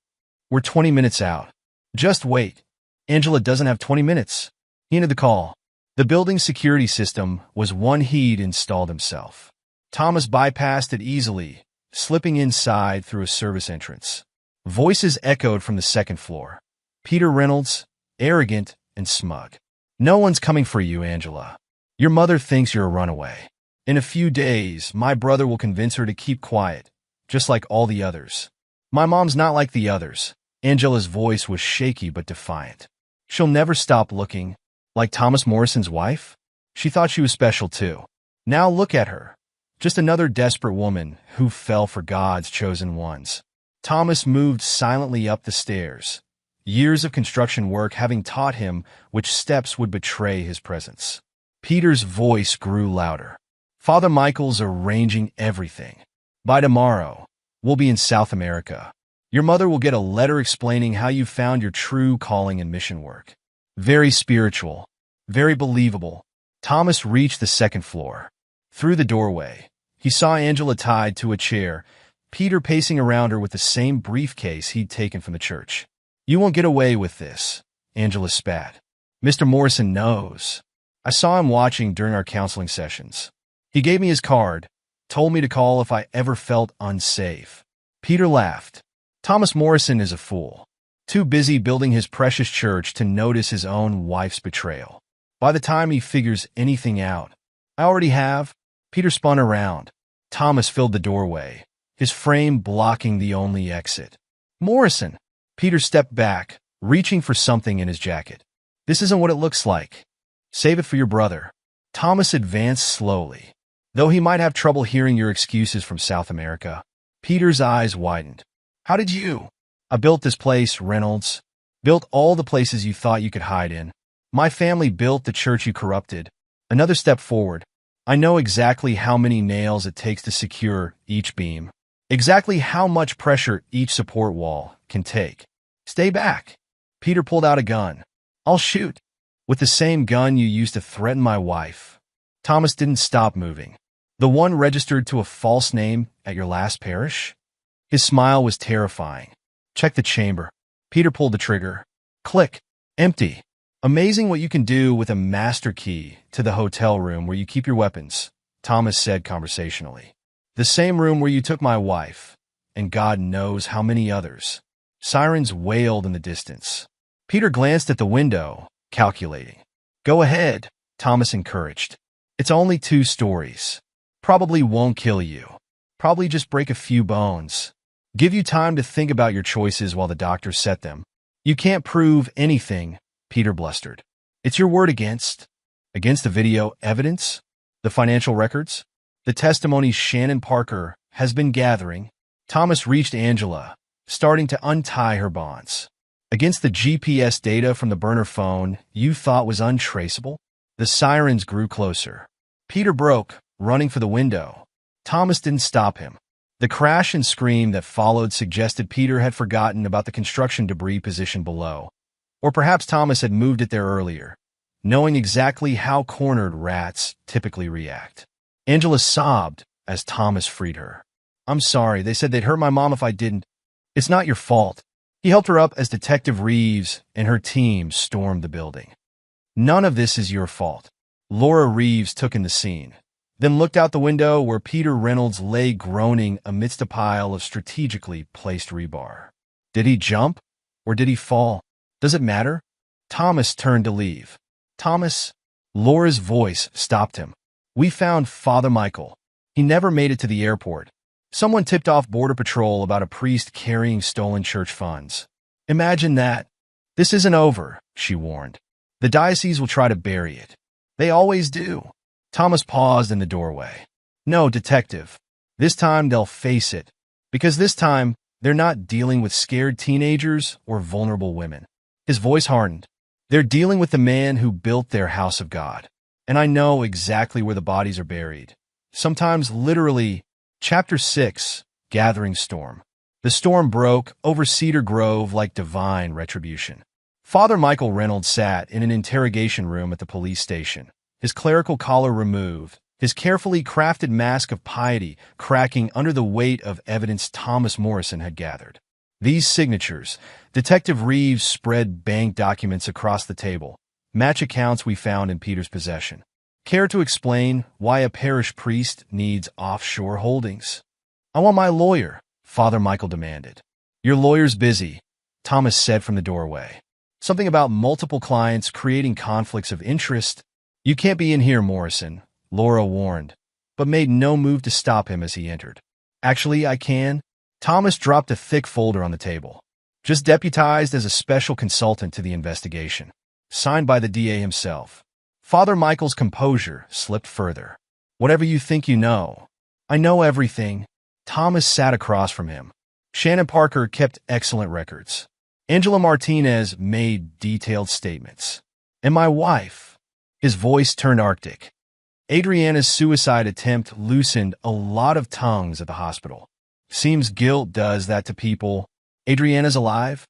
We're 20 minutes out. Just wait. Angela doesn't have 20 minutes. He ended the call. The building's security system was one he'd installed himself. Thomas bypassed it easily, slipping inside through a service entrance. Voices echoed from the second floor. Peter Reynolds, arrogant and smug. "No one's coming for you, Angela. Your mother thinks you're a runaway. In a few days, my brother will convince her to keep quiet, just like all the others. My mom's not like the others." Angela's voice was shaky but defiant. "She'll never stop looking. Like Thomas Morrison's wife? She thought she was special too. Now look at her. Just another desperate woman who fell for God's chosen ones." Thomas moved silently up the stairs, years of construction work having taught him which steps would betray his presence. Peter's voice grew louder. Father Michael's arranging everything. By tomorrow, we'll be in South America. Your mother will get a letter explaining how you found your true calling in mission work. Very spiritual, very believable. Thomas reached the second floor. Through the doorway, he saw Angela tied to a chair, Peter pacing around her with the same briefcase he'd taken from the church. You won't get away with this, Angela spat. Mr. Morrison knows. I saw him watching during our counseling sessions. He gave me his card, told me to call if I ever felt unsafe. Peter laughed. Thomas Morrison is a fool. Too busy building his precious church to notice his own wife's betrayal. By the time he figures anything out, I already have. Peter spun around. Thomas filled the doorway, his frame blocking the only exit. Morrison! Peter stepped back, reaching for something in his jacket. This isn't what it looks like. Save it for your brother. Thomas advanced slowly. Though he might have trouble hearing your excuses from South America, Peter's eyes widened. How did you? I built this place, Reynolds. Built all the places you thought you could hide in. My family built the church you corrupted. Another step forward. I know exactly how many nails it takes to secure each beam. Exactly how much pressure each support wall can take. Stay back. Peter pulled out a gun. I'll shoot. With the same gun you used to threaten my wife. Thomas didn't stop moving. The one registered to a false name at your last parish? His smile was terrifying. Check the chamber. Peter pulled the trigger. Click. Empty. Amazing what you can do with a master key to the hotel room where you keep your weapons, Thomas said conversationally. The same room where you took my wife, and God knows how many others. Sirens wailed in the distance. Peter glanced at the window, calculating. Go ahead, Thomas encouraged. It's only 2 stories. Probably won't kill you. Probably just break a few bones. Give you time to think about your choices while the doctors set them. You can't prove anything, Peter blustered. It's your word against the video evidence, the financial records, the testimonies Shannon Parker has been gathering. Thomas reached Angela, starting to untie her bonds. Against the GPS data from the burner phone you thought was untraceable, the sirens grew closer. Peter broke, running for the window. Thomas didn't stop him. The crash and scream that followed suggested Peter had forgotten about the construction debris position below. Or perhaps Thomas had moved it there earlier, knowing exactly how cornered rats typically react. Angela sobbed as Thomas freed her. I'm sorry, they said they'd hurt my mom if I didn't. It's not your fault. He helped her up as Detective Reeves and her team stormed the building. None of this is your fault. Laura Reeves took in the scene, then looked out the window where Peter Reynolds lay groaning amidst a pile of strategically placed rebar. Did he jump or did he fall? Does it matter? Thomas turned to leave. Thomas, Laura's voice stopped him. We found Father Michael. He never made it to the airport. Someone tipped off Border Patrol about a priest carrying stolen church funds. Imagine that. This isn't over, she warned. The diocese will try to bury it. They always do. Thomas paused in the doorway. No, detective. This time they'll face it. Because this time, they're not dealing with scared teenagers or vulnerable women. His voice hardened. They're dealing with the man who built their house of God. And I know exactly where the bodies are buried. Sometimes literally. Chapter 6, Gathering Storm. The storm broke over Cedar Grove like divine retribution. Father Michael Reynolds sat in an interrogation room at the police station, his clerical collar removed, his carefully crafted mask of piety cracking under the weight of evidence Thomas Morrison had gathered. These signatures, Detective Reeves spread bank documents across the table, match accounts we found in Peter's possession. Care to explain why a parish priest needs offshore holdings? I want my lawyer, Father Michael demanded. Your lawyer's busy, Thomas said from the doorway. Something about multiple clients creating conflicts of interest. You can't be in here, Morrison, Laura warned, but made no move to stop him as he entered. Actually, I can. Thomas dropped a thick folder on the table. Just deputized as a special consultant to the investigation. Signed by the DA himself. Father Michael's composure slipped further. Whatever you think you know. I know everything. Thomas sat across from him. Shannon Parker kept excellent records. Angela Martinez made detailed statements. And my wife. His voice turned arctic. Adriana's suicide attempt loosened a lot of tongues at the hospital. Seems guilt does that to people. Adriana's alive?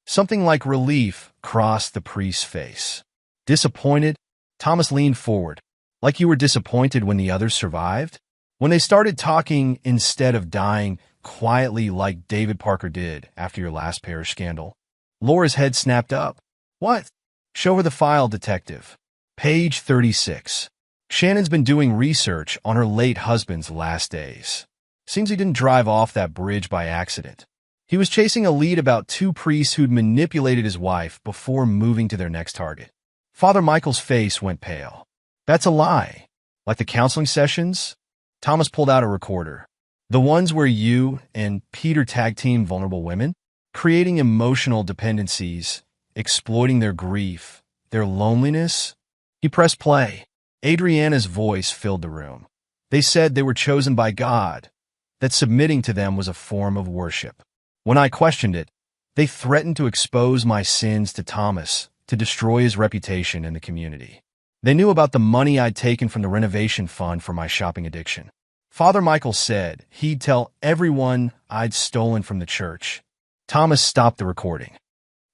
Something like relief crossed the priest's face. Disappointed? Thomas leaned forward. Like you were disappointed when the others survived? When they started talking instead of dying quietly like David Parker did after your last parish scandal. Laura's head snapped up. What? Show her the file, detective. Page 36. Shannon's been doing research on her late husband's last days. Seems he didn't drive off that bridge by accident. He was chasing a lead about two priests who'd manipulated his wife before moving to their next target. Father Michael's face went pale. That's a lie. Like the counseling sessions? Thomas pulled out a recorder. The ones where you and Peter tag-team vulnerable women? Creating emotional dependencies, exploiting their grief, their loneliness? He pressed play. Adriana's voice filled the room. They said they were chosen by God, that submitting to them was a form of worship. When I questioned it, they threatened to expose my sins to Thomas, to destroy his reputation in the community. They knew about the money I'd taken from the renovation fund for my shopping addiction. Father Michael said he'd tell everyone I'd stolen from the church. Thomas stopped the recording.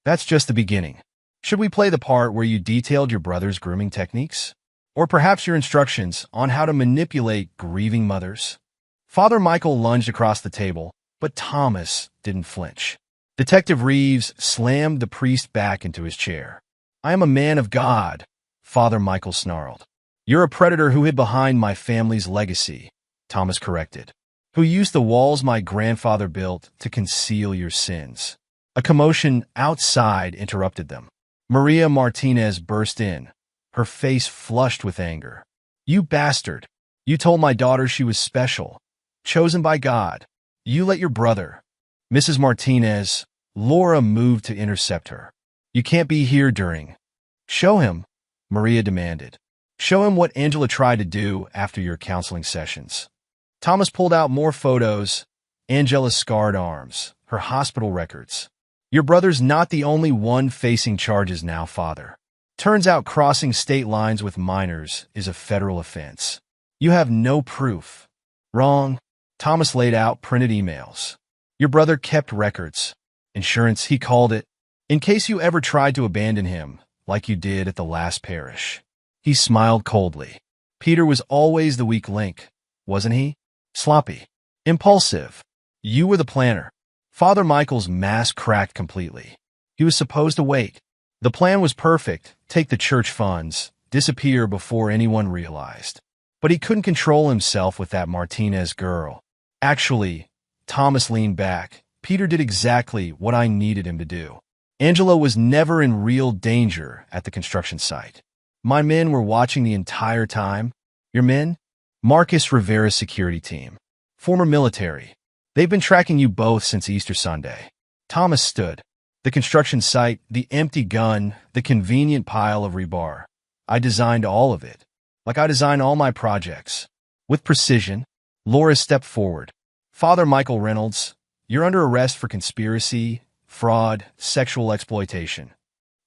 That's just the beginning. Should we play the part where you detailed your brother's grooming techniques? Or perhaps your instructions on how to manipulate grieving mothers? Father Michael lunged across the table, but Thomas didn't flinch. Detective Reeves slammed the priest back into his chair. I am a man of God, Father Michael snarled. You're a predator who hid behind my family's legacy, Thomas corrected. Who used the walls my grandfather built to conceal your sins. A commotion outside interrupted them. Maria Martinez burst in, her face flushed with anger. You bastard! You told my daughter she was special, chosen by God. You let your brother. Mrs. Martinez, Laura moved to intercept her. You can't be here during. Show him, Maria demanded. Show him what Angela tried to do after your counseling sessions. Thomas pulled out more photos, Angela's scarred arms, her hospital records. Your brother's not the only one facing charges now, Father. Turns out crossing state lines with minors is a federal offense. You have no proof. Wrong. Thomas laid out printed emails. Your brother kept records. Insurance, he called it, in case you ever tried to abandon him, like you did at the last parish. He smiled coldly. Peter was always the weak link, wasn't he? Sloppy. Impulsive. You were the planner. Father Michael's mask cracked completely. He was supposed to wait. The plan was perfect, take the church funds, disappear before anyone realized. But he couldn't control himself with that Martinez girl. Actually, Thomas leaned back. Peter did exactly what I needed him to do. Angela was never in real danger at the construction site. My men were watching the entire time. Your men? Marcus Rivera's security team. Former military. They've been tracking you both since Easter Sunday. Thomas stood. The construction site, the empty gun, the convenient pile of rebar. I designed all of it. Like I design all my projects. With precision. Laura stepped forward. Father Michael Reynolds, you're under arrest for conspiracy, fraud, sexual exploitation.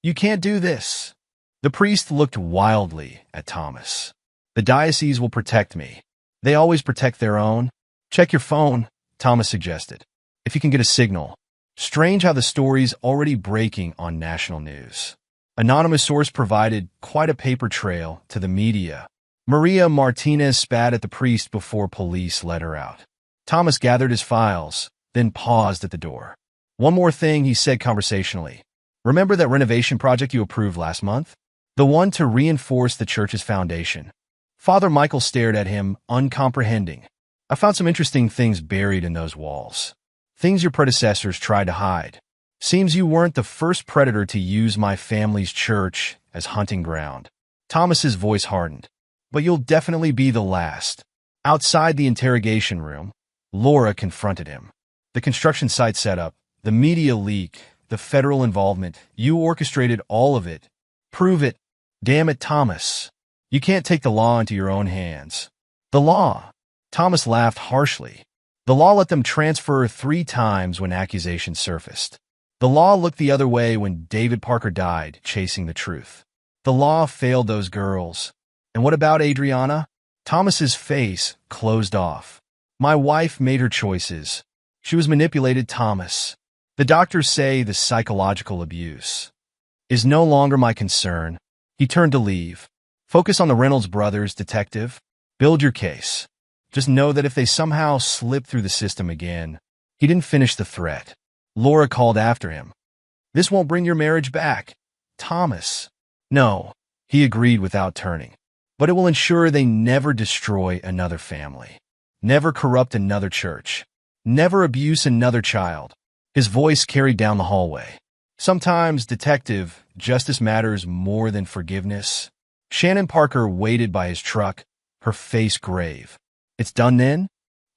You can't do this. The priest looked wildly at Thomas. The diocese will protect me. They always protect their own. Check your phone, Thomas suggested. If you can get a signal. Strange how the story's already breaking on national news. Anonymous source provided quite a paper trail to the media. Maria Martinez spat at the priest before police let her out. Thomas gathered his files, then paused at the door. One more thing, he said conversationally. Remember that renovation project you approved last month? The one to reinforce the church's foundation. Father Michael stared at him, uncomprehending. I found some interesting things buried in those walls. Things your predecessors tried to hide. Seems you weren't the first predator to use my family's church as hunting ground. Thomas's voice hardened. But you'll definitely be the last. Outside the interrogation room, Laura confronted him. The construction site setup, the media leak, the federal involvement, you orchestrated all of it. Prove it. Damn it, Thomas. You can't take the law into your own hands. The law. Thomas laughed harshly. The law let them transfer 3 times when accusations surfaced. The law looked the other way when David Parker died chasing the truth. The law failed those girls. And what about Adriana? Thomas's face closed off. My wife made her choices. She was manipulated, Thomas. The doctors say the psychological abuse is no longer my concern. He turned to leave. Focus on the Reynolds brothers, detective. Build your case. Just know that if they somehow slip through the system again, he didn't finish the threat. Laura called after him. This won't bring your marriage back, Thomas. No, he agreed without turning. But it will ensure they never destroy another family. Never corrupt another church. Never abuse another child. His voice carried down the hallway. Sometimes, detective, justice matters more than forgiveness. Shannon Parker waited by his truck, her face grave. It's done then?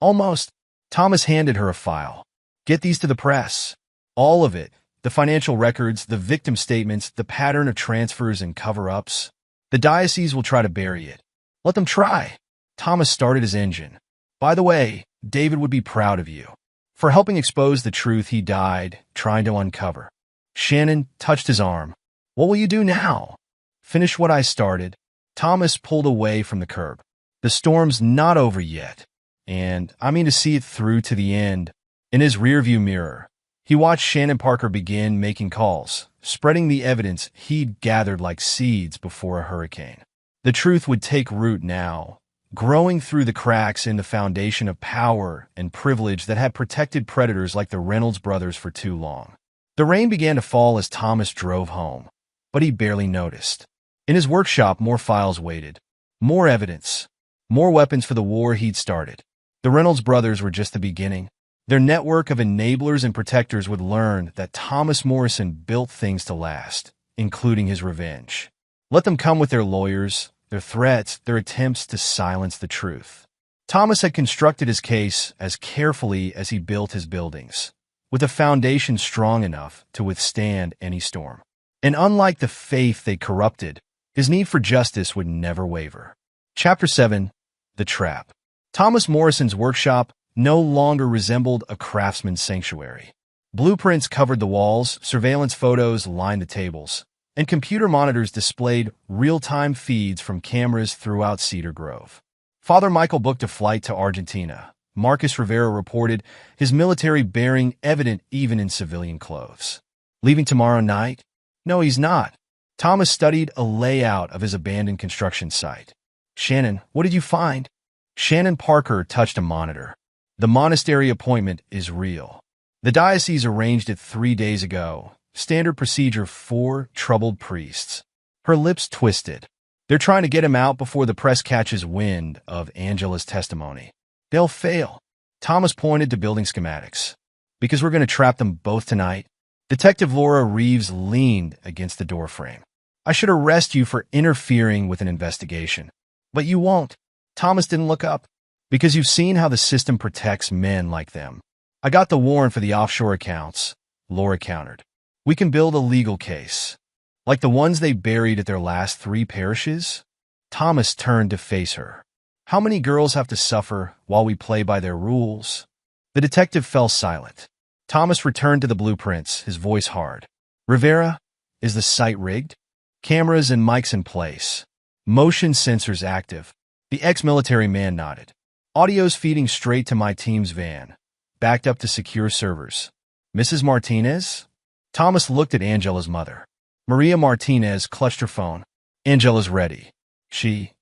Almost. Thomas handed her a file. Get these to the press. All of it. The financial records, the victim statements, the pattern of transfers and cover-ups. The diocese will try to bury it. Let them try. Thomas started his engine. By the way, David would be proud of you. For helping expose the truth he died trying to uncover. Shannon touched his arm. What will you do now? Finish what I started. Thomas pulled away from the curb. The storm's not over yet. And I mean to see it through to the end. In his rearview mirror, he watched Shannon Parker begin making calls, spreading the evidence he'd gathered like seeds before a hurricane. The truth would take root now, growing through the cracks in the foundation of power and privilege that had protected predators like the Reynolds brothers for too long. The rain began to fall as Thomas drove home, but he barely noticed. In his workshop, more files waited. More evidence. More weapons for the war he'd started. The Reynolds brothers were just the beginning. Their network of enablers and protectors would learn that Thomas Morrison built things to last, including his revenge. Let them come with their lawyers, their threats, their attempts to silence the truth. Thomas had constructed his case as carefully as he built his buildings, with a foundation strong enough to withstand any storm. And unlike the faith they corrupted, his need for justice would never waver. Chapter 7. The Trap. Thomas Morrison's workshop no longer resembled a craftsman's sanctuary. Blueprints covered the walls, surveillance photos lined the tables, and computer monitors displayed real-time feeds from cameras throughout Cedar Grove. Father Michael booked a flight to Argentina. Marcus Rivera reported, his military bearing evident even in civilian clothes. Leaving tomorrow night? No, he's not. Thomas studied a layout of his abandoned construction site. Shannon, what did you find? Shannon Parker touched a monitor. The monastery appointment is real. The diocese arranged it 3 days ago. Standard procedure for troubled priests. Her lips twisted. They're trying to get him out before the press catches wind of Angela's testimony. They'll fail. Thomas pointed to building schematics. Because we're going to trap them both tonight. Detective Laura Reeves leaned against the doorframe. I should arrest you for interfering with an investigation. But you won't. Thomas didn't look up. Because you've seen how the system protects men like them. I got the warrant for the offshore accounts, Laura countered. We can build a legal case. Like the ones they buried at their last 3 parishes? Thomas turned to face her. How many girls have to suffer while we play by their rules? The detective fell silent. Thomas returned to the blueprints, his voice hard. Rivera, is the site rigged? Cameras and mics in place. Motion sensors active. The ex-military man nodded. Audio's feeding straight to my team's van, backed up to secure servers. Mrs. Martinez? Thomas looked at Angela's mother. Maria Martinez clutched her phone. Angela's ready. She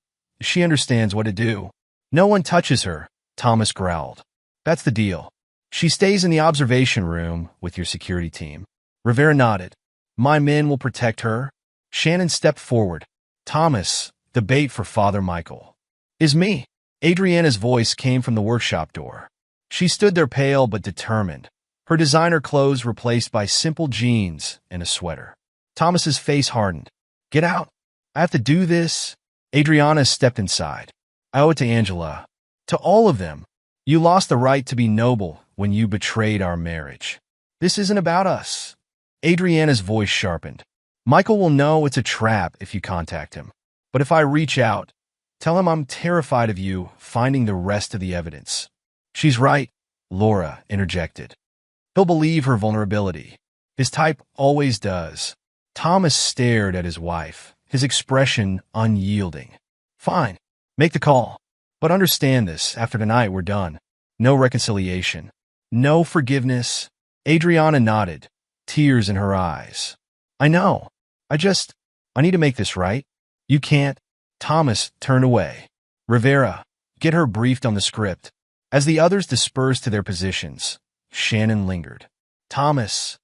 understands what to do. No one touches her, Thomas growled. That's the deal. She stays in the observation room with your security team. Rivera nodded. My men will protect her. Shannon stepped forward. Thomas, the bait for Father Michael. Is me. Adriana's voice came from the workshop door. She stood there pale but determined, her designer clothes replaced by simple jeans and a sweater. Thomas's face hardened. Get out. I have to do this. Adriana stepped inside. I owe it to Angela. To all of them. You lost the right to be noble when you betrayed our marriage. This isn't about us. Adriana's voice sharpened. Michael will know it's a trap if you contact him. But if I reach out, tell him I'm terrified of you finding the rest of the evidence. She's right, Laura interjected. He'll believe her vulnerability. His type always does. Thomas stared at his wife, his expression unyielding. Fine, make the call. But understand this, after tonight we're done. No reconciliation. No forgiveness. Adriana nodded, tears in her eyes. I know. I need to make this right. You can't. Thomas turned away. Rivera, get her briefed on the script. As the others dispersed to their positions, Shannon lingered. Thomas,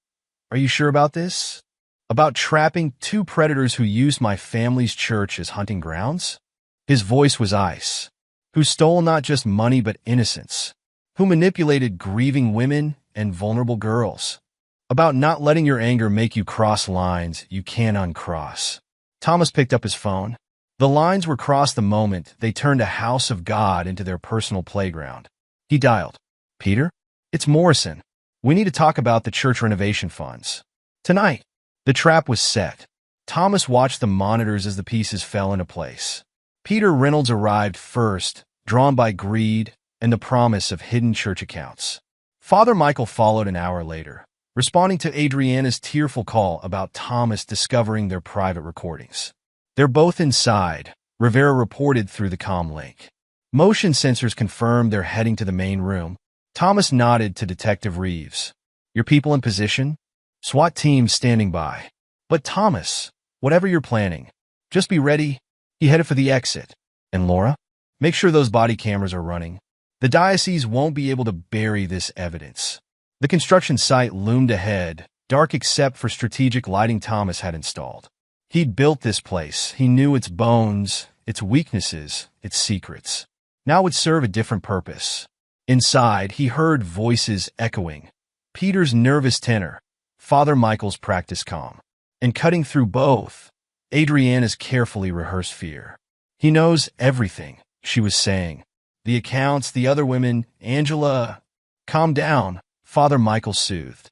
are you sure about this? About trapping two predators who used my family's church as hunting grounds? His voice was ice. Who stole not just money but innocence. Who manipulated grieving women and vulnerable girls. About not letting your anger make you cross lines you can't uncross. Thomas picked up his phone. The lines were crossed the moment they turned a house of God into their personal playground. He dialed. Peter? It's Morrison. We need to talk about the church renovation funds. Tonight. The trap was set. Thomas watched the monitors as the pieces fell into place. Peter Reynolds arrived first, drawn by greed and the promise of hidden church accounts. Father Michael followed an hour later, responding to Adriana's tearful call about Thomas discovering their private recordings. They're both inside, Rivera reported through the comm link. Motion sensors confirmed they're heading to the main room. Thomas nodded to Detective Reeves. Your people in position? SWAT team standing by. But Thomas, whatever you're planning, just be ready. He headed for the exit. And Laura? Make sure those body cameras are running. The diocese won't be able to bury this evidence. The construction site loomed ahead, dark except for strategic lighting Thomas had installed. He'd built this place. He knew its bones, its weaknesses, its secrets. Now it would serve a different purpose. Inside, he heard voices echoing. Peter's nervous tenor, Father Michael's practice calm. And cutting through both, Adriana's carefully rehearsed fear. He knows everything, she was saying. The accounts, the other women, Angela. Calm down, Father Michael soothed.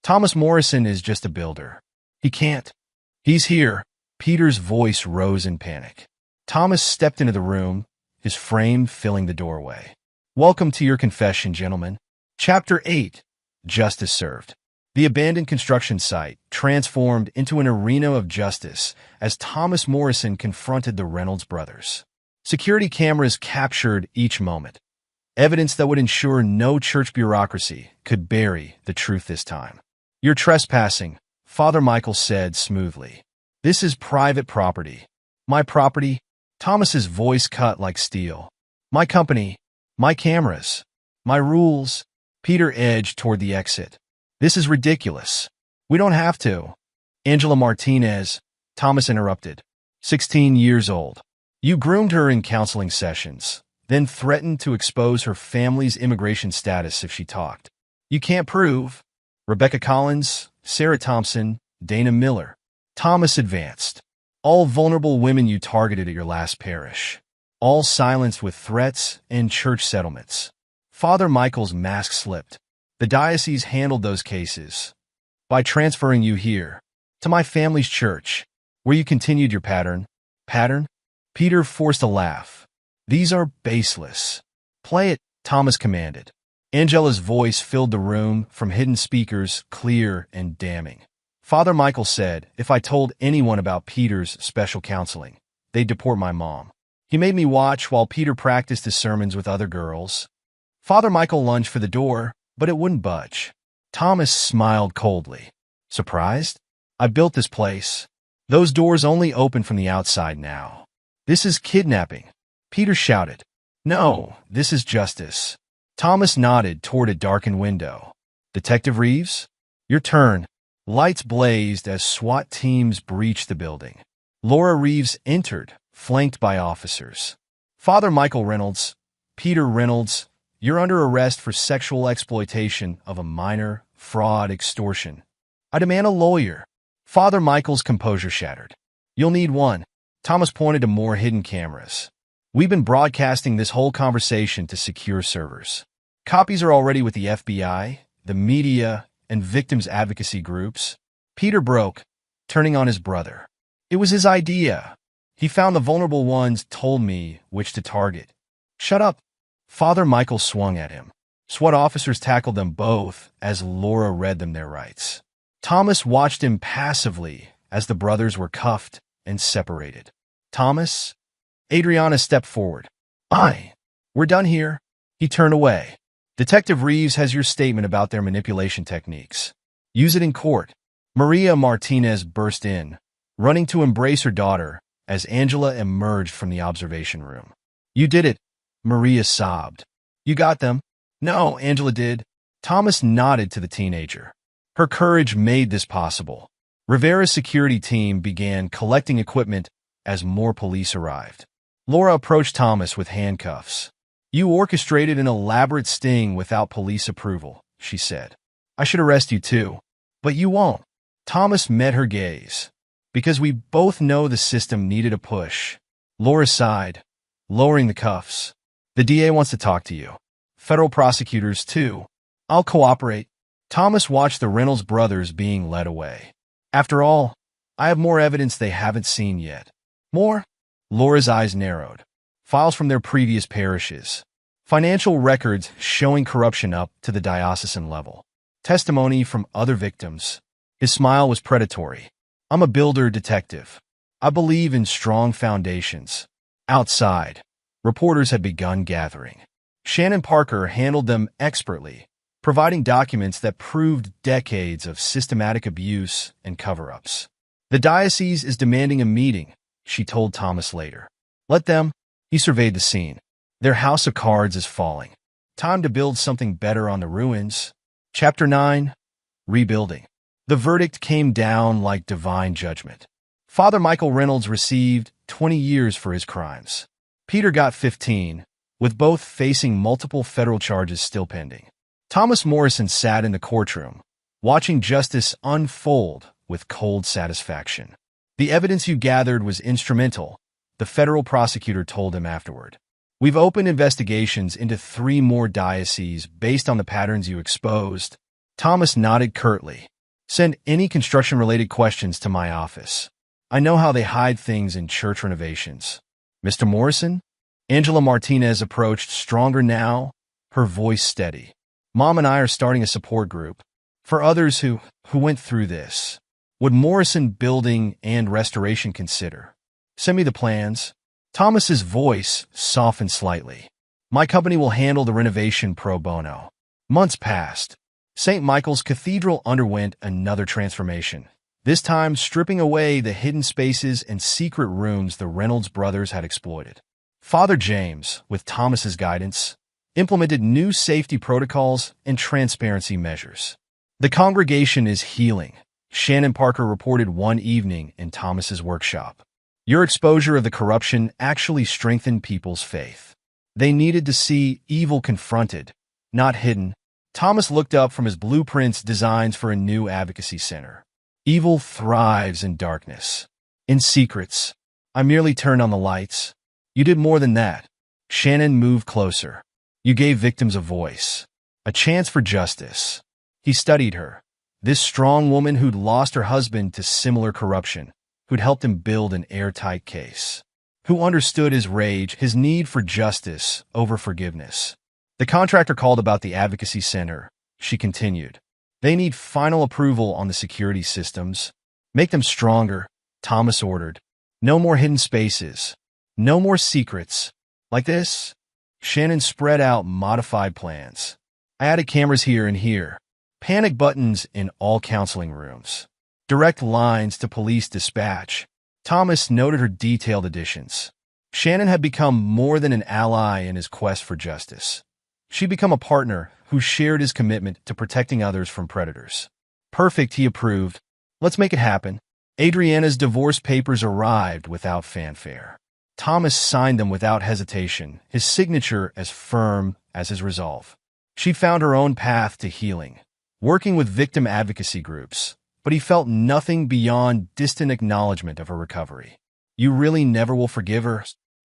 Thomas Morrison is just a builder. He can't. He's here. Peter's voice rose in panic. Thomas stepped into the room, his frame filling the doorway. Welcome to your confession, gentlemen. Chapter 8. Justice Served. The abandoned construction site transformed into an arena of justice as Thomas Morrison confronted the Reynolds brothers. Security cameras captured each moment. Evidence that would ensure no church bureaucracy could bury the truth this time. You're trespassing, Father Michael said smoothly. This is private property. My property? Thomas's voice cut like steel. My company. My cameras. My rules. Peter edged toward the exit. This is ridiculous. We don't have to. Angela Martinez, Thomas interrupted. 16 years old. You groomed her in counseling sessions, then threatened to expose her family's immigration status if she talked. You can't prove. Rebecca Collins, Sarah Thompson, Dana Miller. Thomas advanced. All vulnerable women you targeted at your last parish. All silenced with threats and church settlements. Father Michael's mask slipped. The diocese handled those cases by transferring you here, to my family's church, where you continued your pattern. Pattern? Peter forced a laugh. These are baseless. Play it, Thomas commanded. Angela's voice filled the room from hidden speakers, clear and damning. Father Michael said, if I told anyone about Peter's special counseling, they'd deport my mom. He made me watch while Peter practiced his sermons with other girls. Father Michael lunged for the door, but it wouldn't budge. Thomas smiled coldly. Surprised? I built this place. Those doors only open from the outside now. This is kidnapping. Peter shouted. No, this is justice. Thomas nodded toward a darkened window. Detective Reeves? Your turn. Lights blazed as SWAT teams breached the building. Laura Reeves entered, flanked by officers. Father Michael Reynolds, Peter Reynolds, you're under arrest for sexual exploitation of a minor, fraud, extortion. I demand a lawyer. Father Michael's composure shattered. You'll need one. Thomas pointed to more hidden cameras. We've been broadcasting this whole conversation to secure servers. Copies are already with the FBI, the media, and victims' advocacy groups. Peter broke, turning on his brother. It was his idea. He found the vulnerable ones, told me which to target. Shut up. Father Michael swung at him. SWAT officers tackled them both as Laura read them their rights. Thomas watched impassively as the brothers were cuffed and separated. Thomas? Adriana stepped forward. We're done here. He turned away. Detective Reeves has your statement about their manipulation techniques. Use it in court. Maria Martinez burst in, running to embrace her daughter as Angela emerged from the observation room. You did it, Maria sobbed. You got them? No, Angela did. Thomas nodded to the teenager. Her courage made this possible. Rivera's security team began collecting equipment as more police arrived. Laura approached Thomas with handcuffs. You orchestrated an elaborate sting without police approval, she said. I should arrest you too. But you won't. Thomas met her gaze. Because we both know the system needed a push. Laura sighed, lowering the cuffs. The DA wants to talk to you. Federal prosecutors too. I'll cooperate. Thomas watched the Reynolds brothers being led away. After all, I have more evidence they haven't seen yet. More? Laura's eyes narrowed. Files from their previous parishes. Financial records showing corruption up to the diocesan level. Testimony from other victims. His smile was predatory. I'm a builder detective. I believe in strong foundations. Outside, reporters had begun gathering. Shannon Parker handled them expertly, providing documents that proved decades of systematic abuse and cover-ups. The diocese is demanding a meeting, she told Thomas later. Let them. He surveyed the scene. Their house of cards is falling. Time to build something better on the ruins. Chapter 9. Rebuilding. The verdict came down like divine judgment. Father Michael Reynolds received 20 years for his crimes. Peter got 15, with both facing multiple federal charges still pending. Thomas Morrison sat in the courtroom, watching justice unfold with cold satisfaction. The evidence you gathered was instrumental, the federal prosecutor told him afterward. We've opened investigations into 3 more dioceses based on the patterns you exposed. Thomas nodded curtly. Send any construction-related questions to my office. I know how they hide things in church renovations. Mr. Morrison? Angela Martinez approached, stronger now, her voice steady. Mom and I are starting a support group for others who went through this. Would Morrison Building and Restoration consider? Send me the plans. Thomas's voice softened slightly. My company will handle the renovation pro bono. Months passed. St. Michael's Cathedral underwent another transformation, this time stripping away the hidden spaces and secret rooms the Reynolds brothers had exploited. Father James, with Thomas's guidance, implemented new safety protocols and transparency measures. The congregation is healing, Shannon Parker reported one evening in Thomas's workshop. Your exposure of the corruption actually strengthened people's faith. They needed to see evil confronted, not hidden. Thomas looked up from his blueprints designs for a new advocacy center. Evil thrives in darkness. In secrets. I merely turned on the lights. You did more than that. Shannon moved closer. You gave victims a voice. A chance for justice. He studied her. This strong woman who'd lost her husband to similar corruption, who'd helped him build an airtight case, who understood his rage, his need for justice over forgiveness. The contractor called about the advocacy center, she continued. They need final approval on the security systems. Make them stronger, Thomas ordered. No more hidden spaces. No more secrets. Like this? Shannon spread out modified plans. I added cameras here and here. Panic buttons in all counseling rooms. Direct lines to police dispatch. Thomas noted her detailed additions. Shannon had become more than an ally in his quest for justice. She'd become a partner who shared his commitment to protecting others from predators. Perfect, he approved. Let's make it happen. Adriana's divorce papers arrived without fanfare. Thomas signed them without hesitation, his signature as firm as his resolve. She found her own path to healing, working with victim advocacy groups, but he felt nothing beyond distant acknowledgement of her recovery. You really never will forgive her?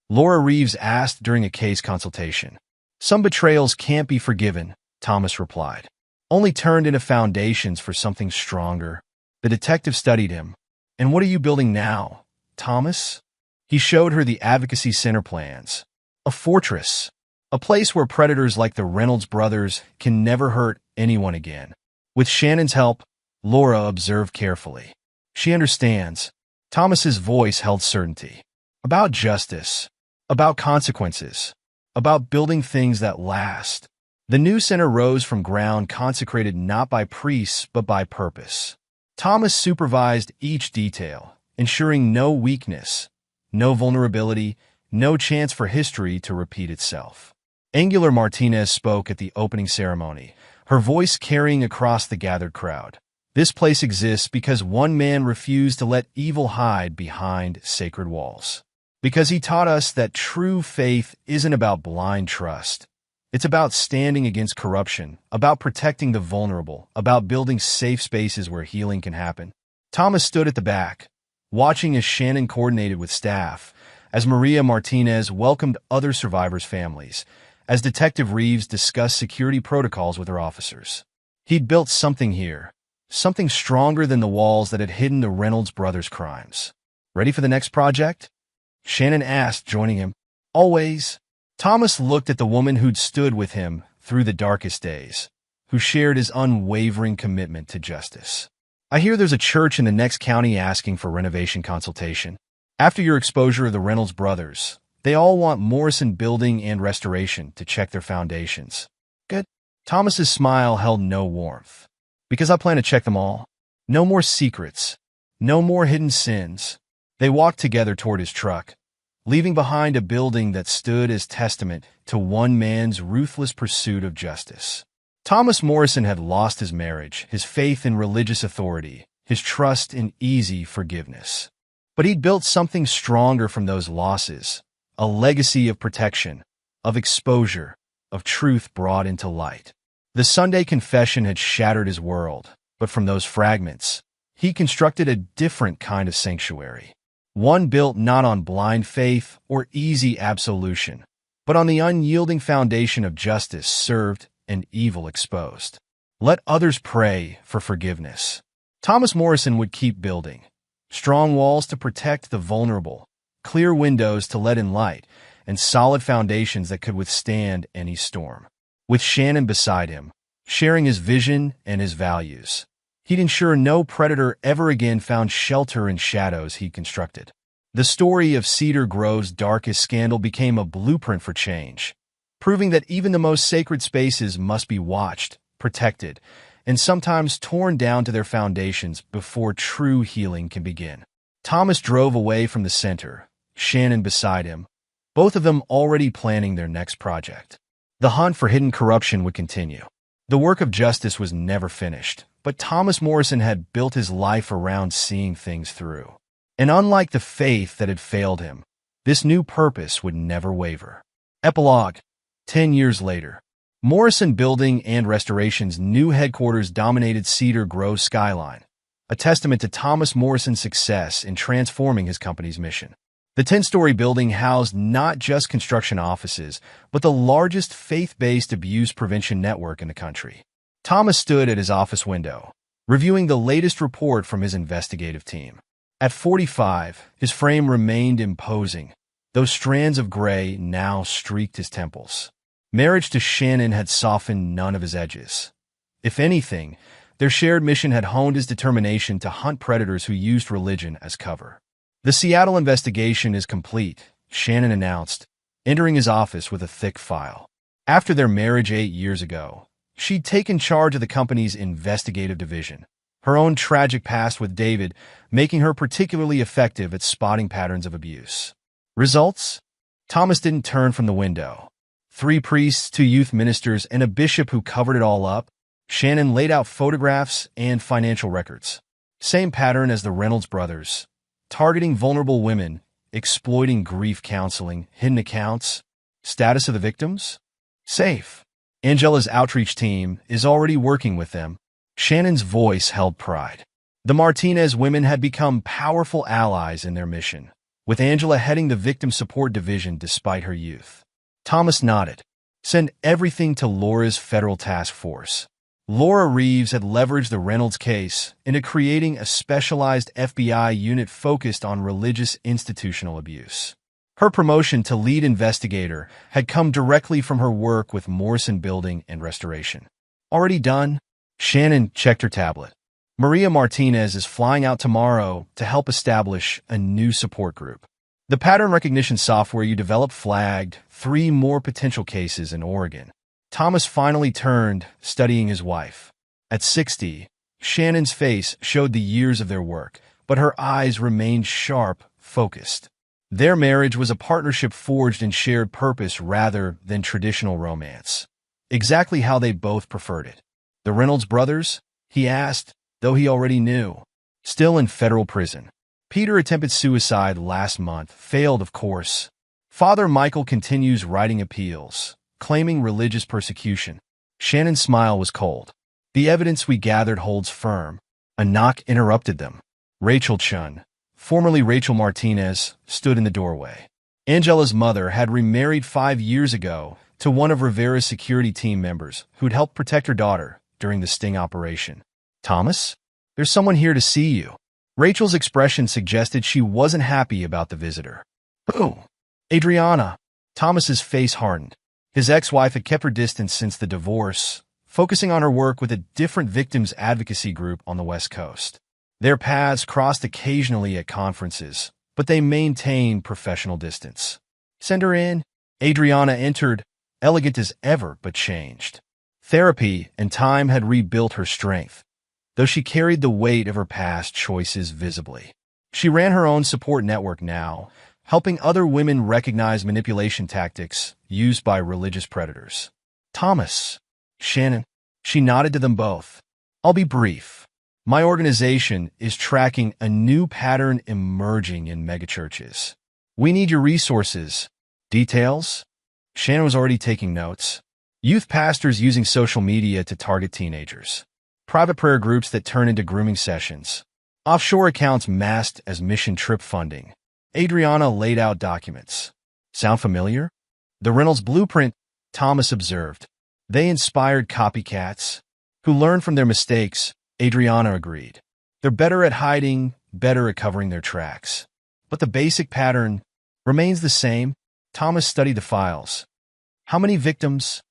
Laura Reeves asked during a case consultation. Some betrayals can't be forgiven, Thomas replied. Only turned into foundations for something stronger. The detective studied him. And what are you building now, Thomas? He showed her the advocacy center plans. A fortress. A place where predators like the Reynolds brothers can never hurt anyone again. With Shannon's help, Laura observed carefully. She understands. Thomas's voice held certainty. About justice. About consequences. About building things that last. The new center rose from ground consecrated not by priests but by purpose. Thomas supervised each detail, ensuring no weakness, no vulnerability, no chance for history to repeat itself. Angular Martinez spoke at the opening ceremony, her voice carrying across the gathered crowd. This place exists because one man refused to let evil hide behind sacred walls. Because he taught us that true faith isn't about blind trust. It's about standing against corruption, about protecting the vulnerable, about building safe spaces where healing can happen. Thomas stood at the back, watching as Shannon coordinated with staff, as Maria Martinez welcomed other survivors' families, as Detective Reeves discussed security protocols with her officers. He'd built something here, something stronger than the walls that had hidden the Reynolds brothers' crimes. Ready for the next project? Shannon asked, joining him. Always. Thomas looked at the woman who'd stood with him through the darkest days, who shared his unwavering commitment to justice. I hear there's a church in the next county asking for renovation consultation. After your exposure of the Reynolds brothers, they all want Morrison Building and Restoration to check their foundations. Good. Thomas's smile held no warmth. Because I plan to check them all. No more secrets. No more hidden sins. They walked together toward his truck, leaving behind a building that stood as testament to one man's ruthless pursuit of justice. Thomas Morrison had lost his marriage, his faith in religious authority, his trust in easy forgiveness. But he'd built something stronger from those losses, a legacy of protection, of exposure, of truth brought into light. The Sunday confession had shattered his world, but from those fragments, he constructed a different kind of sanctuary. One built not on blind faith or easy absolution, but on the unyielding foundation of justice served and evil exposed. Let others pray for forgiveness. Thomas Morrison would keep building. Strong walls to protect the vulnerable, clear windows to let in light, and solid foundations that could withstand any storm. With Shannon beside him, sharing his vision and his values, he'd ensure no predator ever again found shelter in shadows he'd constructed. The story of Cedar Grove's darkest scandal became a blueprint for change, proving that even the most sacred spaces must be watched, protected, and sometimes torn down to their foundations before true healing can begin. Thomas drove away from the center, Shannon beside him, both of them already planning their next project. The hunt for hidden corruption would continue. The work of justice was never finished, but Thomas Morrison had built his life around seeing things through. And unlike the faith that had failed him, this new purpose would never waver. Epilogue. 10 years later, Morrison Building and Restoration's new headquarters dominated Cedar Grove's skyline, a testament to Thomas Morrison's success in transforming his company's mission. The 10-story building housed not just construction offices, but the largest faith-based abuse prevention network in the country. Thomas stood at his office window, reviewing the latest report from his investigative team. At 45, his frame remained imposing, though strands of gray now streaked his temples. Marriage to Shannon had softened none of his edges. If anything, their shared mission had honed his determination to hunt predators who used religion as cover. The Seattle investigation is complete, Shannon announced, entering his office with a thick file. After their marriage 8 years ago, she'd taken charge of the company's investigative division, her own tragic past with David making her particularly effective at spotting patterns of abuse. Results? Thomas didn't turn from the window. 3 priests, 2 youth ministers, and a bishop who covered it all up. Shannon laid out photographs and financial records. Same pattern as the Reynolds brothers. Targeting vulnerable women, exploiting grief counseling, hidden accounts. Status of the victims? Safe. Angela's outreach team is already working with them. Shannon's voice held pride. The Martinez women had become powerful allies in their mission, with Angela heading the victim support division despite her youth. Thomas nodded. Send everything to Laura's federal task force. Laura Reeves had leveraged the Reynolds case into creating a specialized FBI unit focused on religious institutional abuse. Her promotion to lead investigator had come directly from her work with Morrison Building and Restoration. Already done? Shannon checked her tablet. Maria Martinez is flying out tomorrow to help establish a new support group. The pattern recognition software you developed flagged 3 more potential cases in Oregon. Thomas finally turned, studying his wife. At 60, Shannon's face showed the years of their work, but her eyes remained sharp, focused. Their marriage was a partnership forged in shared purpose rather than traditional romance. Exactly how they both preferred it. The Reynolds brothers? He asked, though he already knew. Still in federal prison. Peter attempted suicide last month, failed of course. Father Michael continues writing appeals, claiming religious persecution. Shannon's smile was cold. The evidence we gathered holds firm. A knock interrupted them. Rachel Chun, formerly Rachel Martinez, stood in the doorway. Angela's mother had remarried 5 years ago to one of Rivera's security team members who'd helped protect her daughter during the sting operation. Thomas? There's someone here to see you. Rachel's expression suggested she wasn't happy about the visitor. Who? Adriana. Thomas's face hardened. His ex-wife had kept her distance since the divorce, focusing on her work with a different victims advocacy group on the West Coast. Their paths crossed occasionally at conferences, but they maintained professional distance. Send her in. Adriana entered, elegant as ever but changed. Therapy and time had rebuilt her strength, though she carried the weight of her past choices visibly. She ran her own support network now, helping other women recognize manipulation tactics used by religious predators. Thomas, Shannon, she nodded to them both. I'll be brief. My organization is tracking a new pattern emerging in megachurches. We need your resources. Details? Shannon was already taking notes. Youth pastors using social media to target teenagers. Private prayer groups that turn into grooming sessions. Offshore accounts masked as mission trip funding. Adriana laid out documents. Sound familiar? The Reynolds blueprint, Thomas observed. They inspired copycats who learned from their mistakes, Adriana agreed. They're better at hiding, better at covering their tracks. But the basic pattern remains the same. Thomas studied the files. How many victims?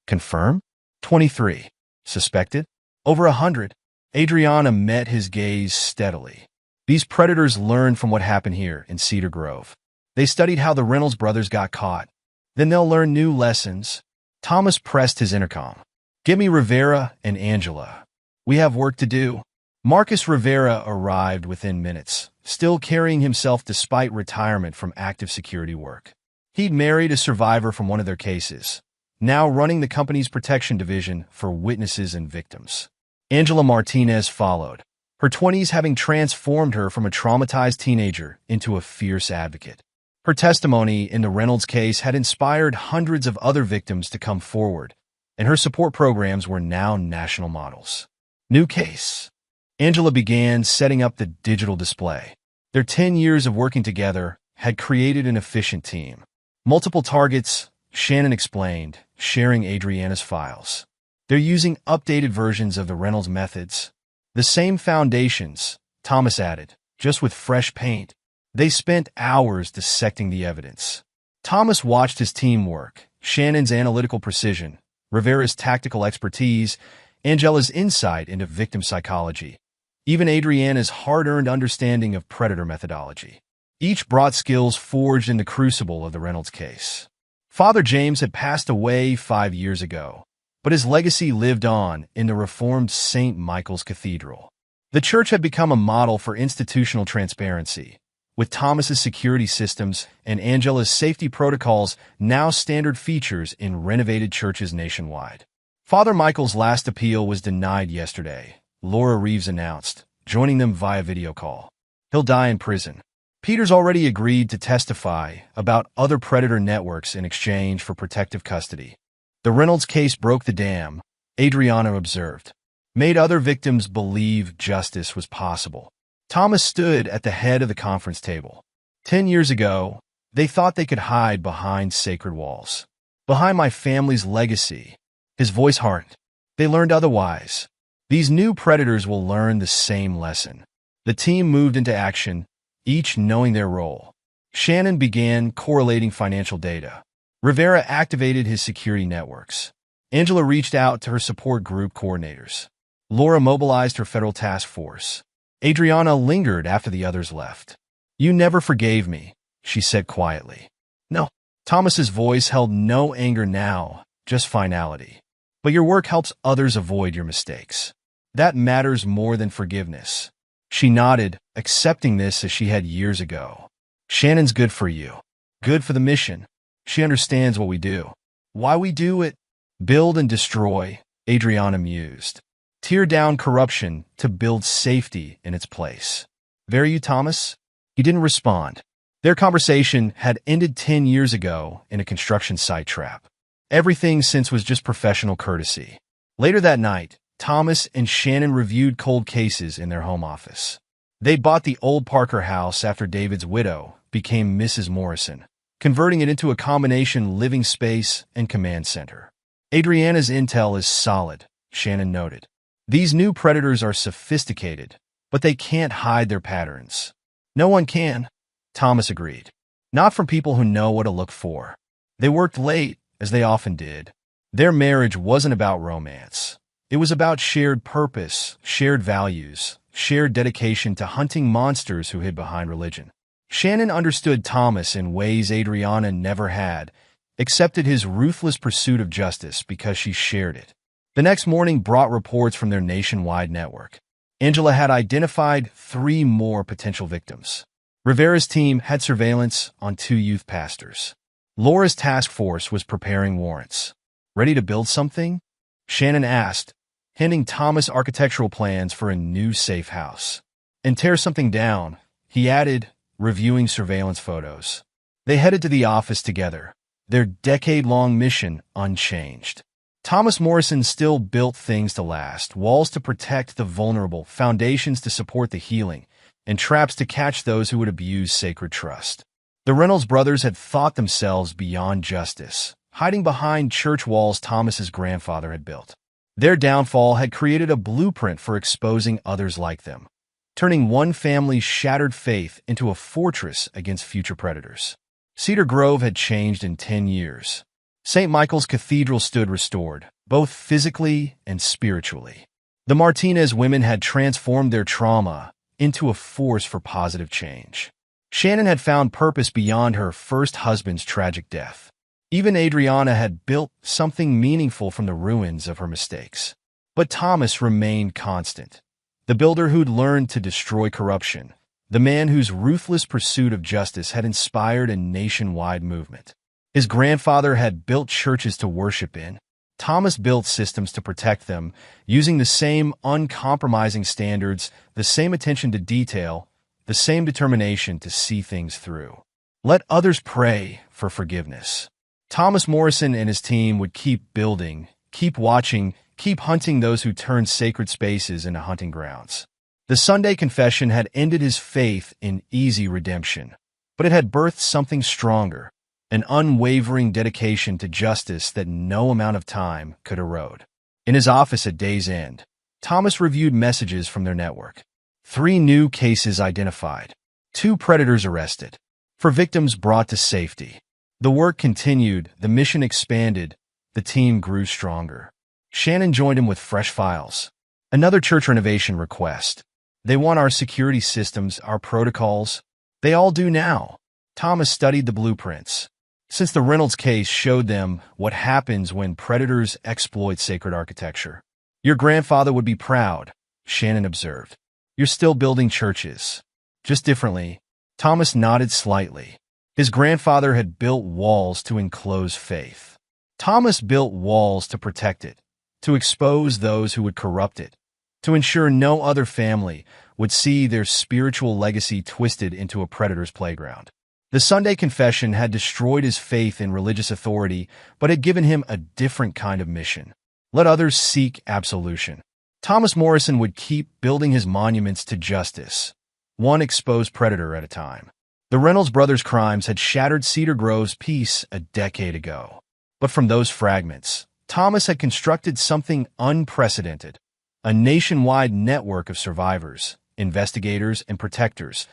Confirmed? 23. Suspected? Over 100. Adriana met his gaze steadily. These predators learned from what happened here in Cedar Grove. They studied how the Reynolds brothers got caught. Then they'll learn new lessons. Thomas pressed his intercom. Give me Rivera and Angela. We have work to do. Marcus Rivera arrived within minutes, still carrying himself despite retirement from active security work. He'd married a survivor from one of their cases, now running the company's protection division for witnesses and victims. Angela Martinez followed, her 20s having transformed her from a traumatized teenager into a fierce advocate. Her testimony in the Reynolds case had inspired hundreds of other victims to come forward, and her support programs were now national models. New case. Angela began setting up the digital display. Their 10 years of working together had created an efficient team. Multiple targets, Shannon explained, sharing Adriana's files. They're using updated versions of the Reynolds methods. The same foundations, Thomas added, just with fresh paint. They spent hours dissecting the evidence. Thomas watched his team work, Shannon's analytical precision, Rivera's tactical expertise, Angela's insight into victim psychology, even Adriana's hard-earned understanding of predator methodology. Each brought skills forged in the crucible of the Reynolds case. Father James had passed away 5 years ago, but his legacy lived on in the reformed St. Michael's Cathedral. The church had become a model for institutional transparency, with Thomas's security systems and Angela's safety protocols now standard features in renovated churches nationwide. Father Michael's last appeal was denied yesterday, Laura Reeves announced, joining them via video call. He'll die in prison. Peter's already agreed to testify about other predator networks in exchange for protective custody. The Reynolds case broke the dam, Adriana observed, made other victims believe justice was possible. Thomas stood at the head of the conference table. 10 years ago, they thought they could hide behind sacred walls. Behind my family's legacy. His voice hardened. They learned otherwise. These new predators will learn the same lesson. The team moved into action, each knowing their role. Shannon began correlating financial data. Rivera activated his security networks. Angela reached out to her support group coordinators. Laura mobilized her federal task force. Adriana lingered after the others left. "You never forgave me," she said quietly. "No." Thomas's voice held no anger now, just finality. "But your work helps others avoid your mistakes. That matters more than forgiveness." She nodded, accepting this as she had years ago. "Shannon's good for you. Good for the mission. She understands what we do. Why we do it. Build and destroy," Adriana mused. "Tear down corruption to build safety in its place. Very you, Thomas?" He didn't respond. Their conversation had ended 10 years ago in a construction site trap. Everything since was just professional courtesy. Later that night, Thomas and Shannon reviewed cold cases in their home office. They bought the old Parker house after David's widow became Mrs. Morrison, converting it into a combination living space and command center. "Adriana's intel is solid," Shannon noted. "These new predators are sophisticated, but they can't hide their patterns." "No one can," Thomas agreed. "Not from people who know what to look for." They worked late, as they often did. Their marriage wasn't about romance. It was about shared purpose, shared values, shared dedication to hunting monsters who hid behind religion. Shannon understood Thomas in ways Adriana never had, accepted his ruthless pursuit of justice because she shared it. The next morning brought reports from their nationwide network. Angela had identified 3 more potential victims. Rivera's team had surveillance on 2 youth pastors. Laura's task force was preparing warrants. "Ready to build something?" Shannon asked, handing Thomas architectural plans for a new safe house. "And tear something down," he added, reviewing surveillance photos. They headed to the office together, their decade-long mission unchanged. Thomas Morrison still built things to last, walls to protect the vulnerable, foundations to support the healing, and traps to catch those who would abuse sacred trust. The Reynolds brothers had thought themselves beyond justice, hiding behind church walls Thomas's grandfather had built. Their downfall had created a blueprint for exposing others like them, turning one family's shattered faith into a fortress against future predators. Cedar Grove had changed in 10 years. St. Michael's Cathedral stood restored, both physically and spiritually. The Martinez women had transformed their trauma into a force for positive change. Shannon had found purpose beyond her first husband's tragic death. Even Adriana had built something meaningful from the ruins of her mistakes. But Thomas remained constant. The builder who'd learned to destroy corruption, the man whose ruthless pursuit of justice had inspired a nationwide movement. His grandfather had built churches to worship in. Thomas built systems to protect them, using the same uncompromising standards, the same attention to detail, the same determination to see things through. Let others pray for forgiveness. Thomas Morrison and his team would keep building, keep watching, keep hunting those who turned sacred spaces into hunting grounds. The Sunday confession had ended his faith in easy redemption, but it had birthed something stronger, an unwavering dedication to justice that no amount of time could erode. In his office at day's end, Thomas reviewed messages from their network. 3 new cases identified, 2 predators arrested, 4 victims brought to safety. The work continued, the mission expanded, the team grew stronger. Shannon joined him with fresh files. Another church renovation request. "They want our security systems, our protocols. They all do now." Thomas studied the blueprints. Since the Reynolds case showed them what happens when predators exploit sacred architecture. "Your grandfather would be proud," Shannon observed. "You're still building churches. Just differently." Thomas nodded slightly. His grandfather had built walls to enclose faith. Thomas built walls to protect it, to expose those who would corrupt it, to ensure no other family would see their spiritual legacy twisted into a predator's playground. The Sunday confession had destroyed his faith in religious authority, but had given him a different kind of mission. Let others seek absolution. Thomas Morrison would keep building his monuments to justice, one exposed predator at a time. The Reynolds brothers' crimes had shattered Cedar Grove's peace a decade ago. But from those fragments, Thomas had constructed something unprecedented, a nationwide network of survivors, investigators, and protectors,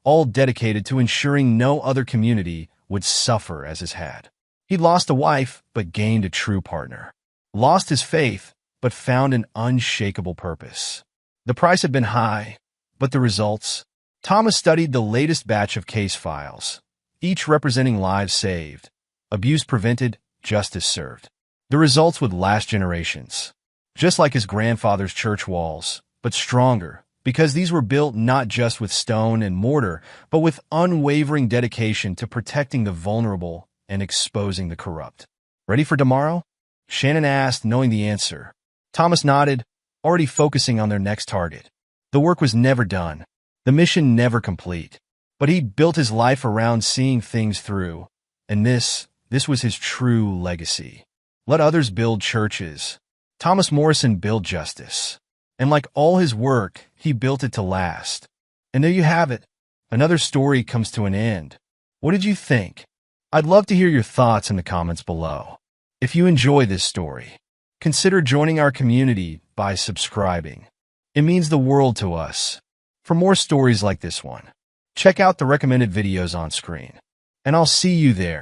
all dedicated to ensuring no other community would suffer as his had. He'd lost a wife, but gained a true partner. Lost his faith, but found an unshakable purpose. The price had been high, but the results? Thomas studied the latest batch of case files, each representing lives saved, abuse prevented, justice served. The results would last generations, just like his grandfather's church walls, but stronger, because these were built not just with stone and mortar, but with unwavering dedication to protecting the vulnerable and exposing the corrupt. Ready for tomorrow? Shannon asked, knowing the answer. Thomas nodded, already focusing on their next target. The work was never done, the mission never complete, but he built his life around seeing things through, and this was his true legacy. Let others build churches. Thomas Morrison built justice. And like all his work, he built it to last. And there you have it. Another story comes to an end. What did you think? I'd love to hear your thoughts in the comments below. If you enjoy this story, consider joining our community by subscribing. It means the world to us. For more stories like this one, check out the recommended videos on screen. And I'll see you there.